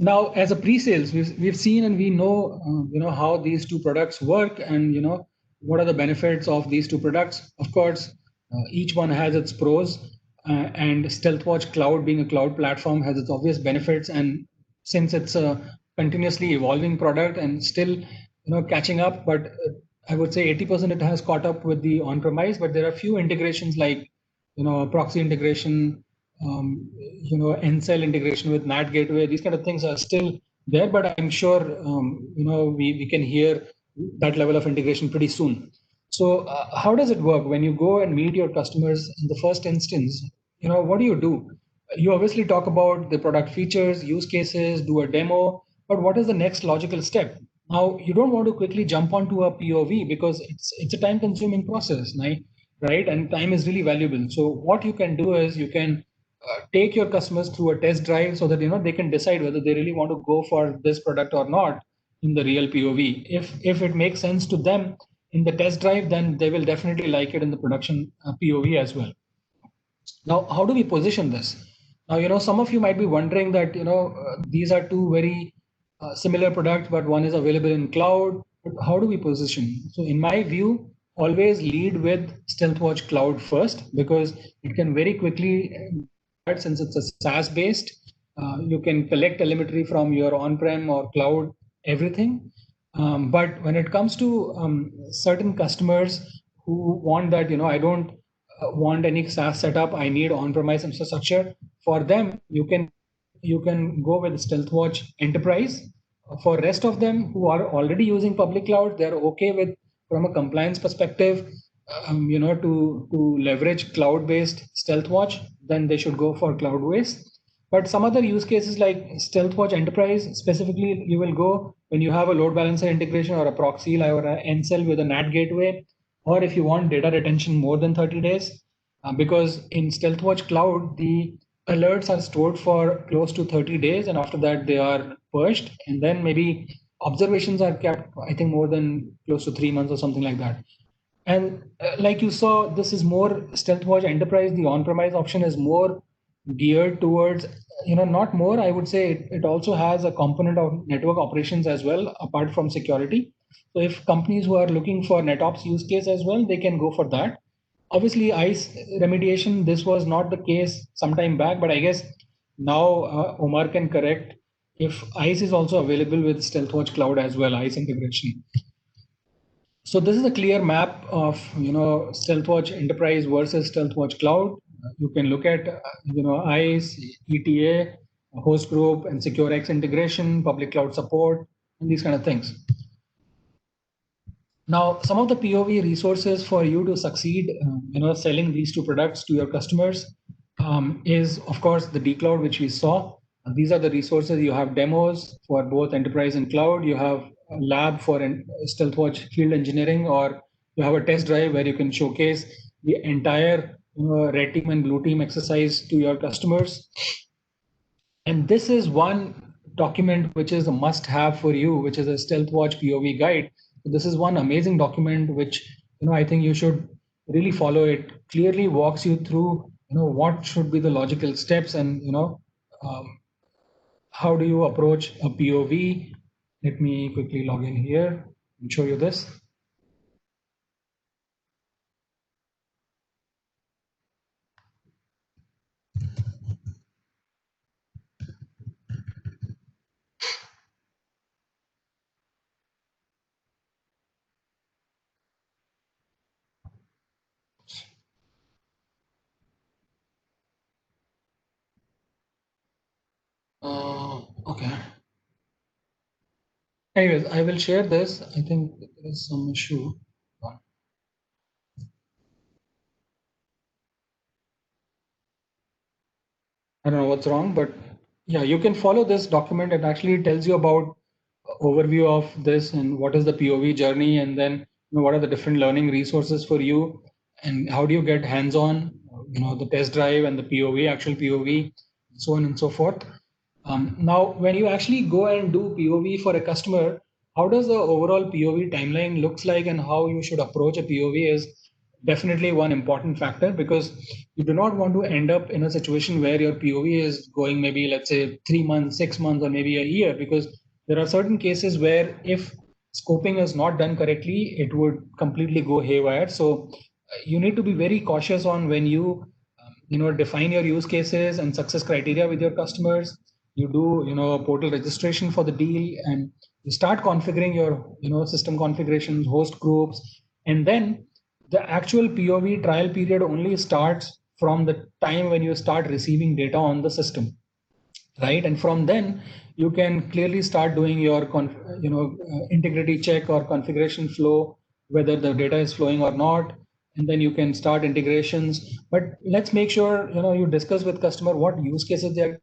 Now, as a pre-sales, we've seen and we know, how these two products work, and what are the benefits of these two products. Of course, each one has its pros, and Stealthwatch Cloud, being a cloud platform, has its obvious benefits. And since it's a continuously evolving product and still, catching up, but I would say 80% it has caught up with the on-premise. But there are few integrations like, proxy integration, N-cell integration with NAT gateway. These kind of things are still there, but I'm sure, we can hear that level of integration pretty soon. So how does it work when you go and meet your customers in the first instance? What do? You obviously talk about the product features, use cases, do a demo, but what is the next logical step? Now, you don't want to quickly jump onto a POV because it's a time-consuming process, right? And time is really valuable. So what you can do is you can take your customers through a test drive so that they can decide whether they really want to go for this product or not in the real POV. If it makes sense to them in the test drive, then they will definitely like it in the production POV as well. Now, how do we position this? Now, some of you might be wondering that these are two very similar products, but one is available in cloud. But how do we position? So, in my view, always lead with Stealthwatch Cloud first, because it can very quickly, since it's a SaaS based, you can collect telemetry from your on-prem or cloud, everything. But when it comes to certain customers who want that, I don't want any SaaS setup, I need on-premise infrastructure. For them, you can go with Stealthwatch Enterprise. For rest of them who are already using public cloud, they're okay with, from a compliance perspective, to leverage cloud-based Stealthwatch, then they should go for cloud-based. But some other use cases like Stealthwatch Enterprise, specifically, you will go when you have a load balancer integration or a proxy or an N-cell with a NAT gateway, or if you want data retention more than 30 days, because in Stealthwatch Cloud, the alerts are stored for close to 30 days, and after that they are purged, and then maybe observations are kept, I think, more than close to 3 months or something like that. And like you saw, this is more Stealthwatch Enterprise. The on-premise option is more geared towards, not more, I would say it also has a component of network operations as well, apart from security. So if companies who are looking for NetOps use case as well, they can go for that. Obviously, ICE remediation, this was not the case some time back, but I guess now Omar can correct if ICE is also available with Stealthwatch Cloud as well, ICE integration. So this is a clear map of Stealthwatch Enterprise versus Stealthwatch Cloud. You can look at ICE, ETA, host group, and SecureX integration, public cloud support, and these kind of things. Now, some of the POV resources for you to succeed, selling these two products to your customers is, of course, the dcloud, which we saw. These are the resources. You have demos for both enterprise and cloud. You have a lab for Stealthwatch field engineering, or you have a test drive where you can showcase the entire red team and blue team exercise to your customers. And this is one document which is a must have for you, which is a Stealthwatch POV guide. So this is one amazing document which I think you should really follow. It clearly walks you through what should be the logical steps, and how do you approach a POV. Let me quickly log in here and show you this. Okay. Anyways, I will share this. I think there is some issue. I don't know what's wrong, but yeah, you can follow this document. It actually tells you about overview of this and what is the POV journey, and then what are the different learning resources for you, and how do you get hands-on, the test drive and the POV, actual POV, so on and so forth. Now, when you actually go and do POV for a customer, how does the overall POV timeline looks like and how you should approach a POV is definitely one important factor, because you do not want to end up in a situation where your POV is going maybe, let's say, 3 months, 6 months, or maybe a year, because there are certain cases where if scoping is not done correctly, it would completely go haywire. So you need to be very cautious on when you define your use cases and success criteria with your customers. You do portal registration for the deal, and you start configuring your system configurations, host groups, and then the actual POV trial period only starts from the time when you start receiving data on the system, right? And from then you can clearly start doing your integrity check or configuration flow, whether the data is flowing or not, and then you can start integrations. But let's make sure you discuss with customer what use cases they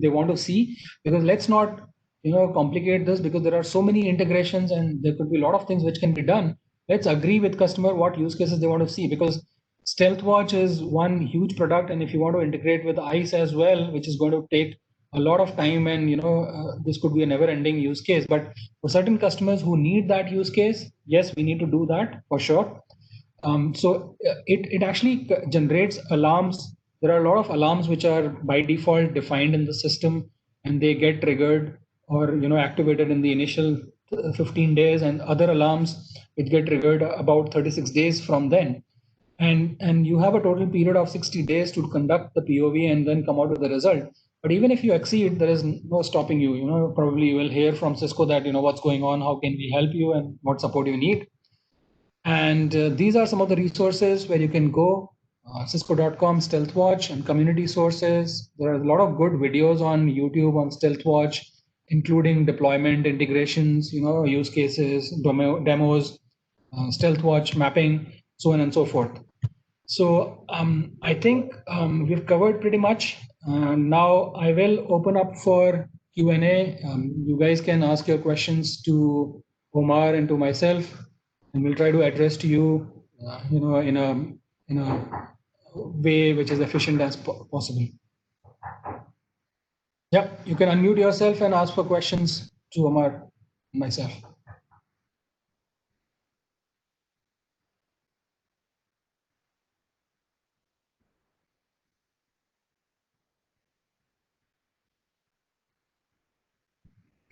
want to see, because let's not complicate this, because there are so many integrations and there could be a lot of things which can be done. Let's agree with customer what use cases they want to see, because Stealthwatch is one huge product, and if you want to integrate with ICE as well, which is going to take a lot of time, and this could be a never-ending use case. But for certain customers who need that use case, yes, we need to do that for sure. So it actually generates alarms. There are a lot of alarms which are by default defined in the system, and they get triggered or activated in the initial 15 days, and other alarms which get triggered about 36 days from then. And you have a total period of 60 days to conduct the POV and then come out with the result. But even if you exceed, there is no stopping you. Probably you will hear from Cisco that what's going on, how can we help you, and what support you need. And these are some of the resources where you can go. Cisco.com, Stealthwatch, and community sources. There are a lot of good videos on YouTube on Stealthwatch, including deployment, integrations, use cases, demos, Stealthwatch mapping, so on and so forth. So I think we've covered pretty much. Now I will open up for Q&A. You guys can ask your questions to Omar and to myself, and we'll try to address to you, in a way which is efficient as possible. Yeah, you can unmute yourself and ask for questions to Omar and myself.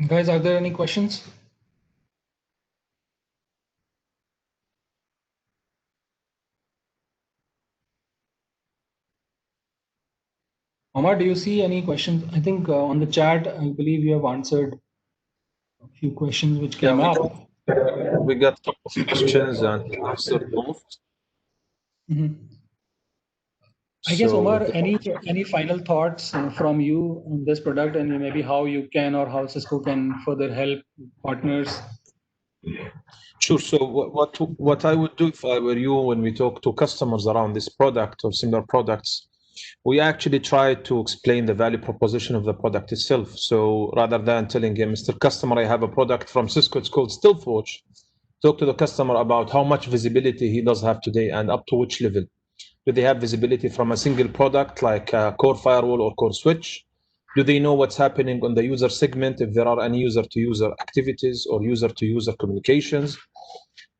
Guys, are there any questions? Omar, do you see any questions? I think on the chat, I believe you have answered a few questions which came up. We got a couple of questions and answered both. I guess, Omar, any final thoughts from you on this product, and maybe how you can or how Cisco can further help partners? Sure. So what I would do if I were you, when we talk to customers around this product or similar products, we actually try to explain the value proposition of the product itself. So rather than telling him, Mr. Customer, I have a product from Cisco, it's called Stealthwatch, talk to the customer about how much visibility he does have today and up to which level. Do they have visibility from a single product like a core firewall or core switch? Do they know what's happening on the user segment, if there are any user-to-user activities or user-to-user communications?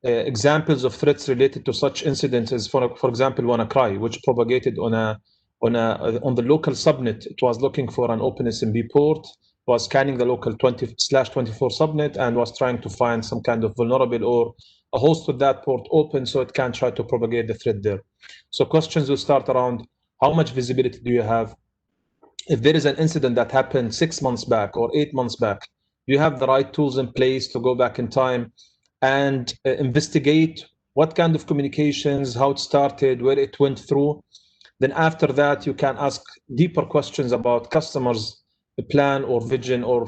Examples of threats related to such incidents is, for example, WannaCry, which propagated on the local subnet. It was looking for an OpenSMB port, was scanning the local 20/24 subnet, and was trying to find some kind of vulnerable or a host with that port open so it can try to propagate the threat there. So questions will start around how much visibility do you have? If there is an incident that happened 6 months back or 8 months back, you have the right tools in place to go back in time and investigate what kind of communications, how it started, where it went through. Then after that, you can ask deeper questions about customers' plan or vision or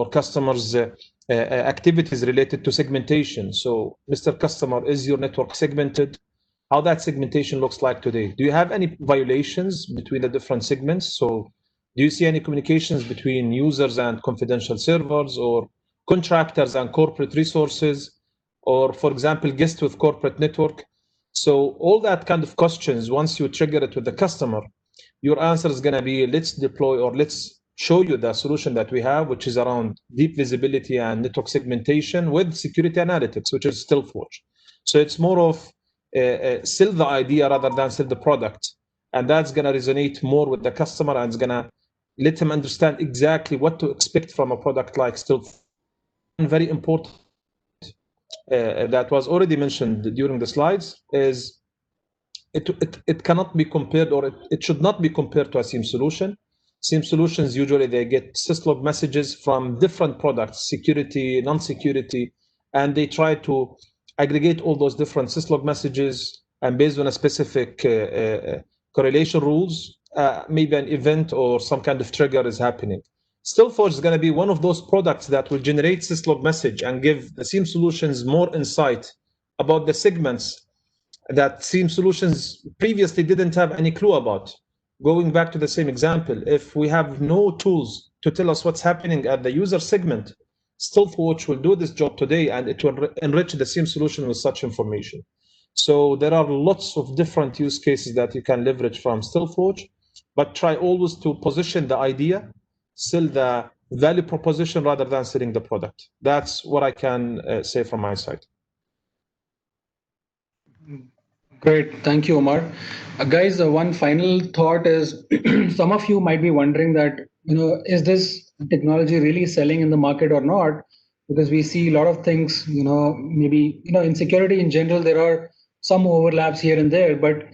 customers' activities related to segmentation. So, Mr. Customer, is your network segmented? How that segmentation looks like today? Do you have any violations between the different segments? So, do you see any communications between users and confidential servers, or contractors and corporate resources, or, for example, guests with corporate network? So all that kind of questions, once you trigger it with the customer, your answer is going to be, let's deploy or let's show you the solution that we have, which is around deep visibility and network segmentation with security analytics, which is Stealthwatch. So it's more of sell the idea rather than sell the product. And that's going to resonate more with the customer, and it's going to let him understand exactly what to expect from a product like Stealthwatch. And very important that was already mentioned during the slides is it cannot be compared, or it should not be compared to a SIEM solution. SIEM solutions, usually they get syslog messages from different products, security, non-security, and they try to aggregate all those different syslog messages, and based on a specific correlation rules, maybe an event or some kind of trigger is happening. Stealthwatch is going to be one of those products that will generate syslog message and give the SIEM solutions more insight about the segments that SIEM solutions previously didn't have any clue about. Going back to the same example, if we have no tools to tell us what's happening at the user segment, Stealthwatch will do this job today, and it will enrich the SIEM solution with such information. So there are lots of different use cases that you can leverage from Stealthwatch, but try always to position the idea, sell the value proposition rather than selling the product. That's what I can say from my side. Great. Thank you, Omar. Guys, one final thought is some of you might be wondering that, is this technology really selling in the market or not? Because we see a lot of things, maybe, in security in general, there are some overlaps here and there, but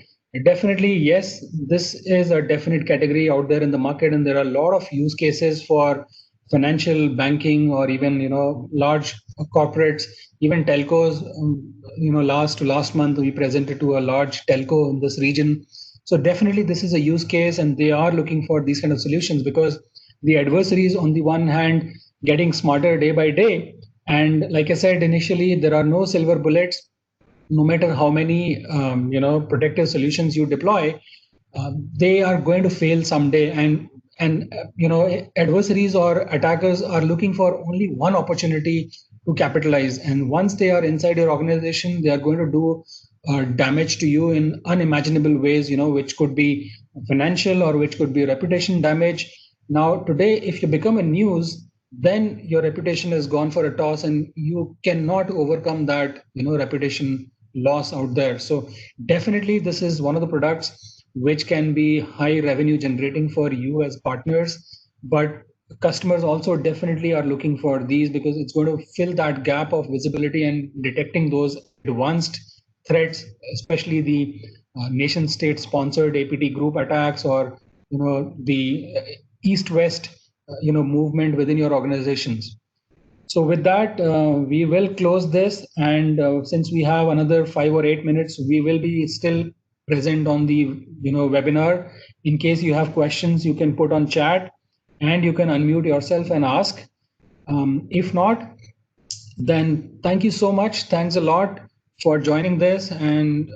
definitely, yes, this is a definite category out there in the market, and there are a lot of use cases for financial, banking, or even large corporates, even telcos. Last month we presented to a large telco in this region. So definitely this is a use case, and they are looking for these kind of solutions, because the adversaries on the one hand getting smarter day by day, and like I said initially, there are no silver bullets. No matter how many protective solutions you deploy, they are going to fail someday, and adversaries or attackers are looking for only one opportunity to capitalize, and once they are inside your organization, they are going to do damage to you in unimaginable ways, which could be financial or which could be reputation damage. Now today, if you become a news, then your reputation is gone for a toss, and you cannot overcome that reputation loss out there. So definitely this is one of the products which can be high revenue generating for you as partners, but customers also definitely are looking for these, because it's going to fill that gap of visibility and detecting those advanced threats, especially the nation state sponsored APT group attacks, or the east-west movement within your organizations. So with that, we will close this, and since we have another 5 or 8 minutes, we will be still present on the webinar. In case you have questions, you can put on chat, and you can unmute yourself and ask. If not, then thank you so much. Thanks a lot for joining this, and